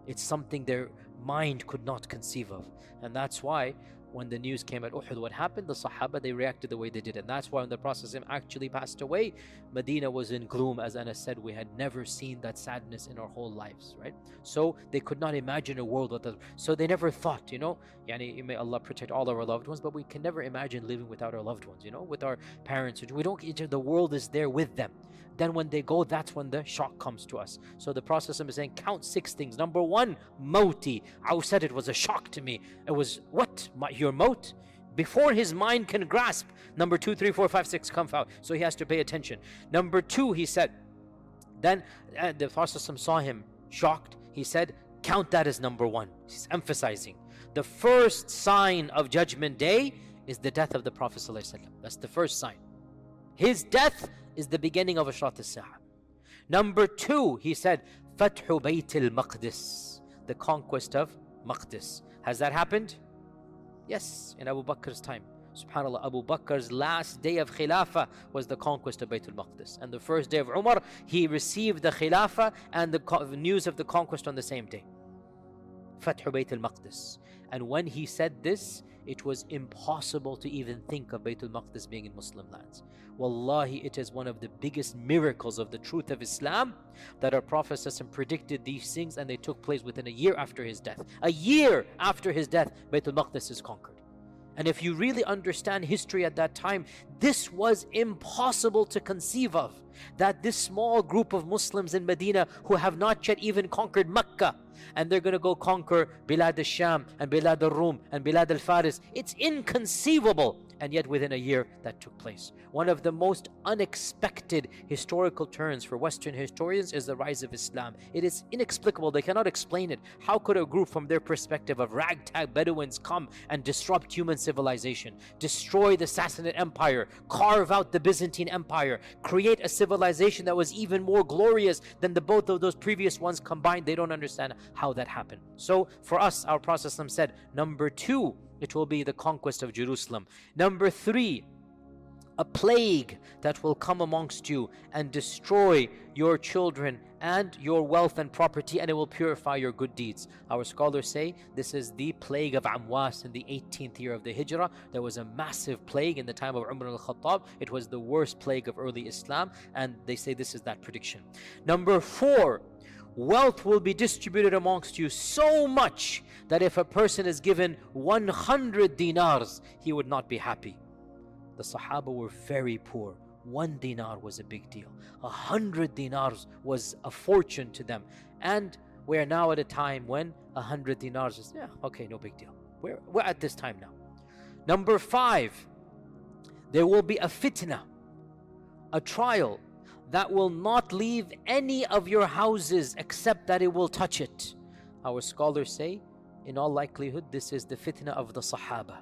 It's something their mind could not conceive of. And that's why when the news came at Uhud, what happened? The Sahaba, they reacted the way they did. And that's why when the Prophet actually passed away, Medina was in gloom. As Anas said, we had never seen that sadness in our whole lives, right? So they could not imagine a world without. So they never thought, may Allah protect all of our loved ones, but we can never imagine living without our loved ones, with our parents. We don't, the world is there with them. Then when they go, that's when the shock comes to us. So the Prophet is saying, count 6 things. Number 1, Mawti. Aw said it was a shock to me. It was, what? Your maut? Before his mind can grasp. Number 2, 3, 4, 5, 6 come out. So he has to pay attention. Number 2, he said, then the Prophet saw him shocked. He said, count that as number 1. He's emphasizing. The first sign of Judgment Day is the death of the Prophet ﷺ. That's the first sign. His death is the beginning of Ashrat al-Sa'a. Number 2, he said, Fathu Bayt al-Maqdis, the conquest of Maqdis. Has that happened? Yes, in Abu Bakr's time. SubhanAllah, Abu Bakr's last day of Khilafah was the conquest of Bayt al-Maqdis. And the first day of Umar, he received the Khilafah and the news of the conquest on the same day. Fathu Bayt al-Maqdis. And when he said this, it was impossible to even think of Bayt al-Maqdis being in Muslim lands. Wallahi, it is one of the biggest miracles of the truth of Islam that our Prophet predicted these things, and they took place within a year after his death. A year after his death, Bayt al-Maqdis is conquered. And if you really understand history at that time, this was impossible to conceive of. That this small group of Muslims in Medina who have not yet even conquered Mecca, and they're going to go conquer Bilad al-Sham and Bilad al-Rum and Bilad al-Faris. It's inconceivable. And yet within a year that took place. One of the most unexpected historical turns for Western historians is the rise of Islam. It is inexplicable. They cannot explain it. How could a group from their perspective of ragtag Bedouins come and disrupt human civilization, destroy the Sassanid Empire, carve out the Byzantine Empire, create a civilization that was even more glorious than the both of those previous ones combined? They don't understand how that happened. So for us, our Prophet said, number 2, it will be the conquest of Jerusalem. Number 3, a plague that will come amongst you and destroy your children and your wealth and property, and it will purify your good deeds. Our scholars say this is the plague of Amwas in the 18th year of the Hijrah. There was a massive plague in the time of Umar al-Khattab. It was the worst plague of early Islam, and they say this is that prediction. Number 4, wealth will be distributed amongst you so much that if a person is given 100 dinars, he would not be happy. The Sahaba were very poor. 1 dinar was a big deal. 100 dinars was a fortune to them. And we're now at a time when 100 dinars is, yeah, okay, no big deal. We're at this time now. Number 5, there will be a fitna, a trial that will not leave any of your houses except that it will touch it. Our scholars say, in all likelihood, this is the fitna of the Sahaba,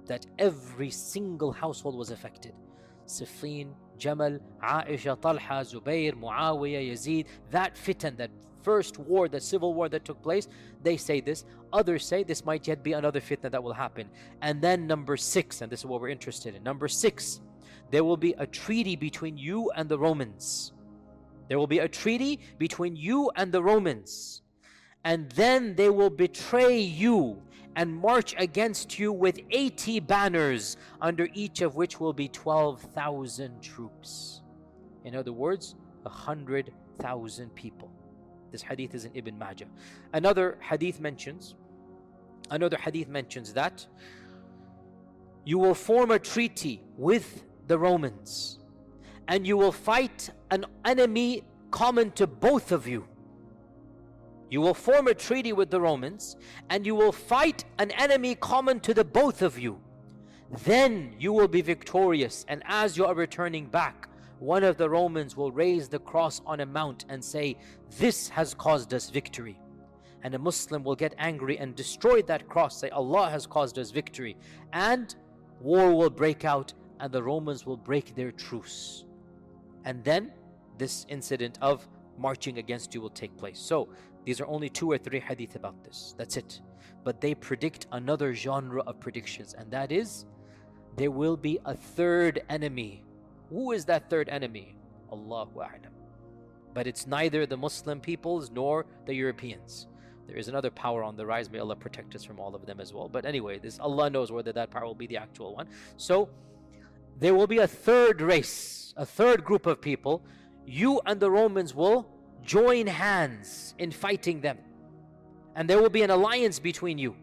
that every single household was affected. Siffin, Jamal, Aisha, Talha, Zubair, Muawiyah, Yazid, that fitan, that first war, the civil war that took place, they say this. Others say this might yet be another fitna that will happen. And then number 6, and this is what we're interested in. Number 6, there will be a treaty between you and the Romans. There will be a treaty between you and the Romans. And then they will betray you and march against you with 80 banners, under each of which will be 12,000 troops. In other words, 100,000 people. This hadith is in Ibn Majah. Another hadith mentions that you will form a treaty with the Romans, and you will fight an enemy common to both of you. You will form a treaty with the Romans, and you will fight an enemy common to the both of you. Then you will be victorious, and as you are returning back, one of the Romans will raise the cross on a mount and say, "This has caused us victory." And a Muslim will get angry and destroy that cross, say, "Allah has caused us victory." And war will break out, and the Romans will break their truce. And then this incident of marching against you will take place. So these are only 2 or 3 hadith about this. That's it. But they predict another genre of predictions, and that is, there will be a third enemy. Who is that third enemy? Allahu A'lam. But it's neither the Muslim peoples nor the Europeans. There is another power on the rise. May Allah protect us from all of them as well. But anyway, this Allah knows whether that power will be the actual one. So there will be a third race, a third group of people. You and the Romans will join hands in fighting them, and there will be an alliance between you,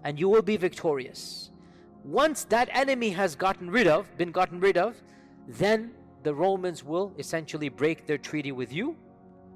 and you will be victorious. Once that enemy has been gotten rid of, then the Romans will essentially break their treaty with you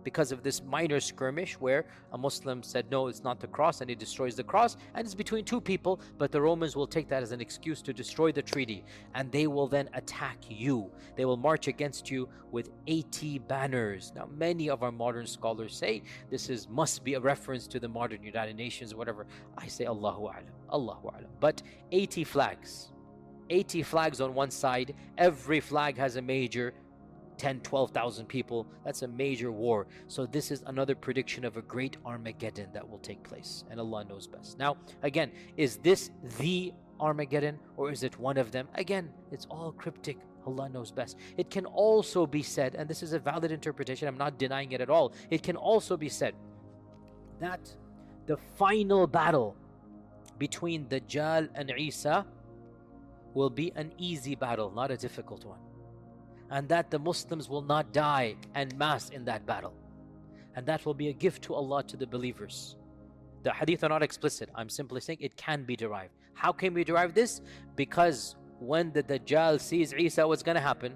because of this minor skirmish where a Muslim said, "No, it's not the cross," and he destroys the cross, and it's between 2 people, but the Romans will take that as an excuse to destroy the treaty, and they will then attack you. They will march against you with 80 banners. Now, many of our modern scholars say this must be a reference to the modern United Nations or whatever. I say Allahu A'lam, Allahu A'lam. But 80 flags on one side, every flag has a major 10, 12,000 people. That's a major war. So this is another prediction of a great Armageddon that will take place, and Allah knows best. Now, again, is this the Armageddon, or is it one of them? Again, it's all cryptic. Allah knows best. It can also be said, and this is a valid interpretation, I'm not denying it at all, it can also be said that the final battle between Dajjal and Isa will be an easy battle, not a difficult one. And that the Muslims will not die en masse in that battle. And that will be a gift to Allah to the believers. The hadith are not explicit. I'm simply saying it can be derived. How can we derive this? Because when the Dajjal sees Isa, what's going to happen?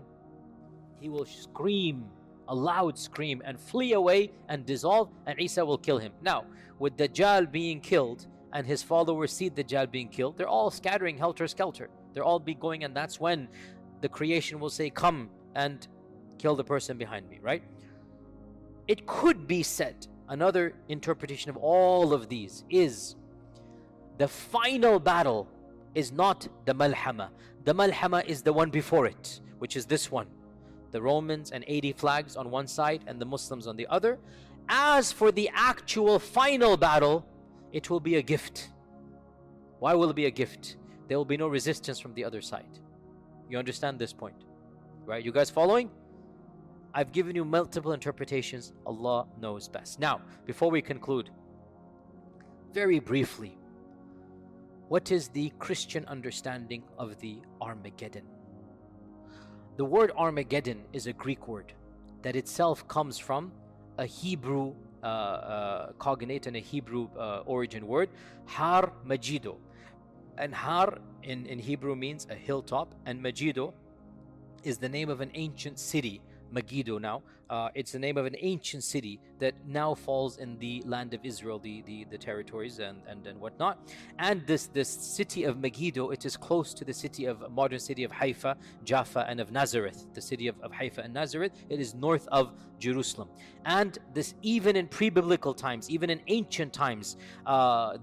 He will scream, a loud scream, and flee away and dissolve, and Isa will kill him. Now, with Dajjal being killed and his followers see Dajjal being killed, they're all scattering helter-skelter. They're all be going, and that's when the creation will say, come and kill the person behind me, right? It could be said, another interpretation of all of these is the final battle is not the Malhama. The Malhama is the one before it, which is this one. The Romans and 80 flags on one side and the Muslims on the other. As for the actual final battle, it will be a gift. Why will it be a gift? There will be no resistance from the other side. You understand this point, right? You guys following? I've given you multiple interpretations. Allah knows best. Now, before we conclude, very briefly, what is the Christian understanding of the Armageddon? The word Armageddon is a Greek word that itself comes from a Hebrew cognate and a Hebrew origin word, Har Majido. And Har in Hebrew means a hilltop, and Majido is the name of an ancient city. Megiddo now, it's the name of an ancient city that now falls in the land of Israel, the territories and whatnot. And this city of Megiddo, it is close to the modern city of Haifa, Jaffa, and of Nazareth. The city of Haifa and Nazareth, it is north of Jerusalem. And this, even in pre-biblical times, even in ancient times,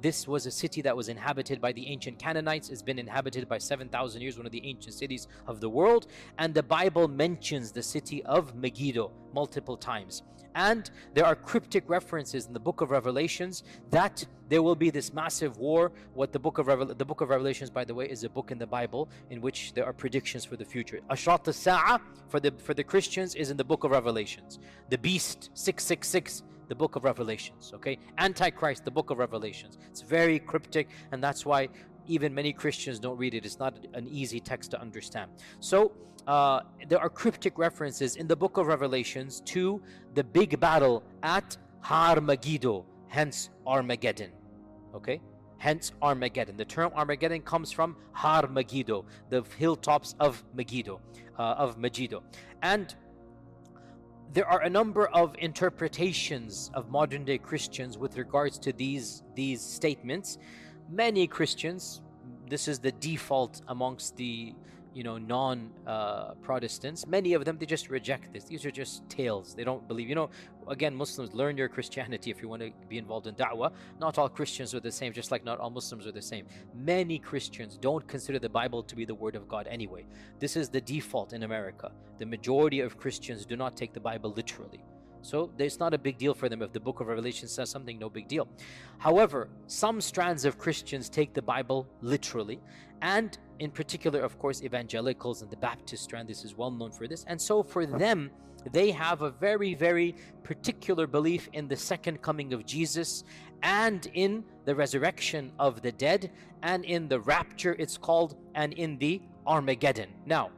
this was a city that was inhabited by the ancient Canaanites. It's been inhabited by 7,000 years, one of the ancient cities of the world. And the Bible mentions the city of Megiddo multiple times. And there are cryptic references in the book of Revelations that there will be this massive war. What the book of Revelations, by the way, is a book in the Bible in which there are predictions for the future. Ashrat al-Sa'a for the Christians is in the book of Revelations. The beast 666, the book of Revelations, okay? Antichrist, the book of Revelations. It's very cryptic, and that's why even many Christians don't read it. It's not an easy text to understand. So there are cryptic references in the book of Revelations to the big battle at Har Megiddo, hence Armageddon. Okay? Hence Armageddon. The term Armageddon comes from Har Megiddo, the hilltops of Megiddo, And there are a number of interpretations of modern day Christians with regards to these statements. Many Christians, this is the default amongst the non-Protestants. Many of them, they just reject this. These are just tales. They don't believe. Again, Muslims, learn your Christianity if you want to be involved in da'wah. Not all Christians are the same, just like not all Muslims are the same. Many Christians don't consider the Bible to be the word of God anyway. This is the default in America. The majority of Christians do not take the Bible literally. So it's not a big deal for them. If the book of Revelation says something, no big deal. However, some strands of Christians take the Bible literally, and in particular, of course, evangelicals and the Baptist strand, this is well known for this. And so for them, they have a very, very particular belief in the second coming of Jesus, and in the resurrection of the dead, and in the rapture, it's called, and in the Armageddon. Now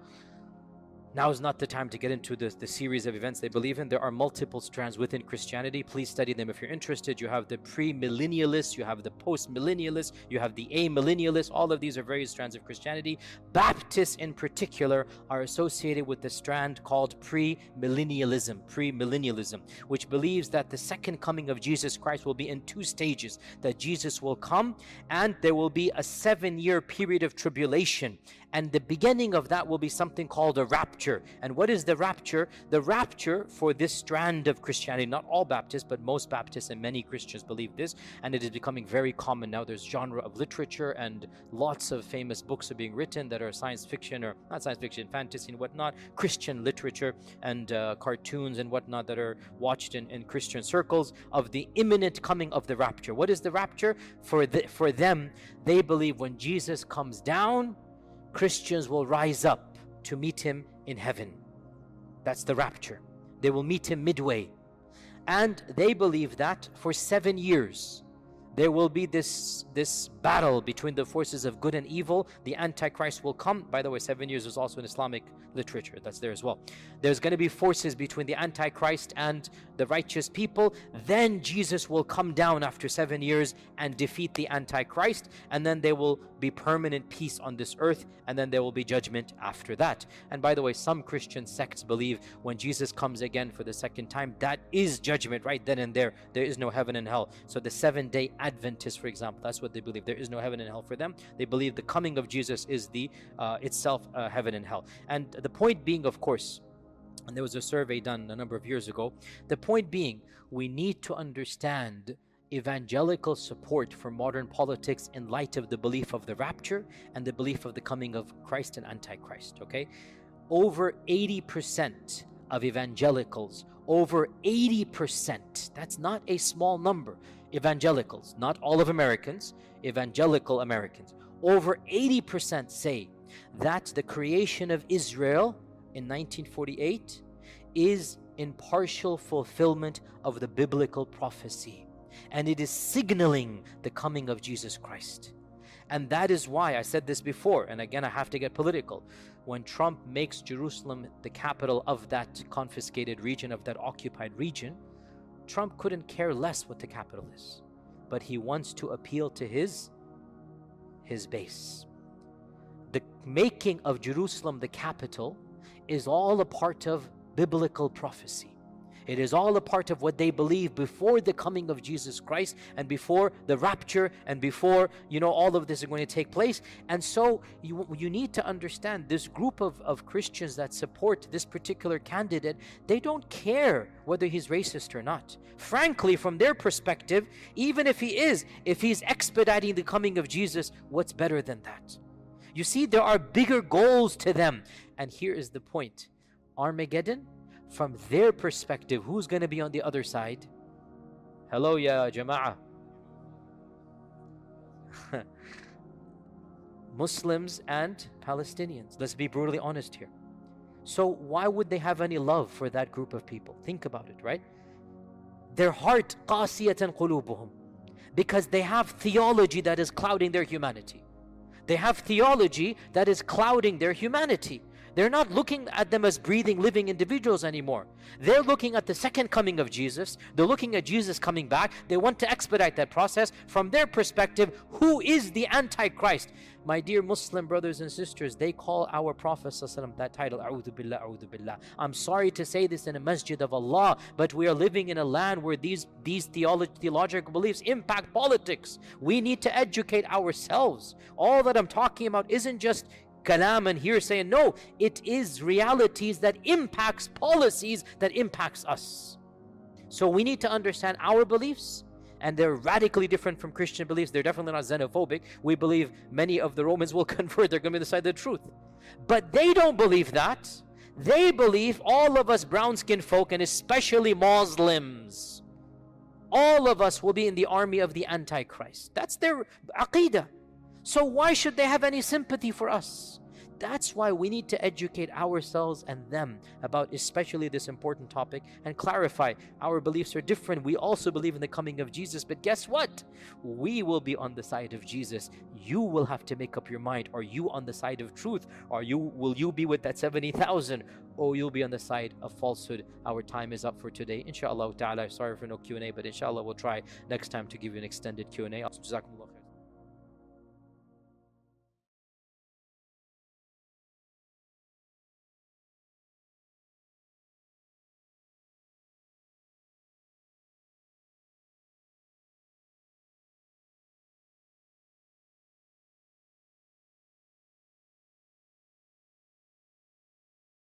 is not the time to get into the series of events they believe in. There are multiple strands within Christianity. Please study them if you're interested. You have the pre-millennialists, you have the post-millennialists, you have the amillennialists. All of these are various strands of Christianity. Baptists in particular are associated with the strand called premillennialism, which believes that the second coming of Jesus Christ will be in two stages. That Jesus will come and there will be a 7-year period of tribulation. And the beginning of that will be something called a rapture. And what is the rapture? The rapture for this strand of Christianity, not all Baptists, but most Baptists and many Christians believe this, and it is becoming very common now. There's genre of literature and lots of famous books are being written that are science fiction, or not science fiction, fantasy and whatnot, Christian literature and cartoons and whatnot that are watched in Christian circles of the imminent coming of the rapture. What is the rapture? For them, they believe when Jesus comes down, Christians will rise up to meet him in heaven. That's the rapture. They will meet him midway. And they believe that for 7 years, There will be this battle between the forces of good and evil. The Antichrist will come. By the way, 7 years is also in Islamic literature. That's there as well. There's going to be forces between the Antichrist and the righteous people. Then Jesus will come down after 7 years and defeat the Antichrist. And then there will be permanent peace on this earth. And then there will be judgment after that. And by the way, some Christian sects believe when Jesus comes again for the second time, that is judgment right then and there. There is no heaven and hell. So the 7-day Adventists, for example, that's what they believe. There is no heaven and hell for them. They believe the coming of Jesus is the itself heaven and hell. And the point being, of course, and there was a survey done a number of years ago, the point being, we need to understand evangelical support for modern politics in light of the belief of the rapture and the belief of the coming of Christ and Antichrist, okay? Over 80% of evangelicals, over 80%, that's not a small number, evangelicals, not all of Americans, evangelical Americans, over 80% say that the creation of Israel in 1948 is in partial fulfillment of the biblical prophecy, and it is signaling the coming of Jesus Christ. And that is why I said this before, and again I have to get political. When Trump makes Jerusalem the capital of that confiscated region, of that occupied region, Trump couldn't care less what the capital is, but he wants to appeal to his base. The making of Jerusalem the capital is all a part of biblical prophecy. It is all a part of what they believe before the coming of Jesus Christ and before the rapture and before, all of this is going to take place. And so you need to understand this group of Christians that support this particular candidate, they don't care whether he's racist or not. Frankly, from their perspective, even if he's expediting the coming of Jesus, what's better than that? You see, there are bigger goals to them. And here is the point. Armageddon, from their perspective, who's going to be on the other side? Hello, ya jama'ah. Muslims and Palestinians. Let's be brutally honest here. So why would they have any love for that group of people? Think about it, right? Their heart, qasiyatan qulubuhum, because they have theology that is clouding their humanity. They have theology that is clouding their humanity. They're not looking at them as breathing, living individuals anymore. They're looking at the second coming of Jesus. They're looking at Jesus coming back. They want to expedite that process. From their perspective, who is the Antichrist? My dear Muslim brothers and sisters, they call our Prophet ﷺ that title, A'udhu Billah, A'udhu Billah. I'm sorry to say this in a masjid of Allah, but we are living in a land where these theological beliefs impact politics. We need to educate ourselves. All that I'm talking about isn't just kalam and hearsay. No, it is realities that impacts policies that impacts us. So we need to understand our beliefs, and they're radically different from Christian beliefs. They're definitely not xenophobic. We believe many of the Romans will convert. They're going to be on the side of the truth. But they don't believe that. They believe all of us brown-skinned folk, and especially Muslims, all of us will be in the army of the Antichrist. That's their aqidah. So why should they have any sympathy for us? That's why we need to educate ourselves and them about especially this important topic and clarify our beliefs are different. We also believe in the coming of Jesus, but guess what? We will be on the side of Jesus. You will have to make up your mind. Are you on the side of truth? Will you be with that 70,000? Or you'll be on the side of falsehood? Our time is up for today. Inshallah ta'ala. Sorry for no Q&A, but inshallah we'll try next time to give you an extended Q&A. Jazakumullah.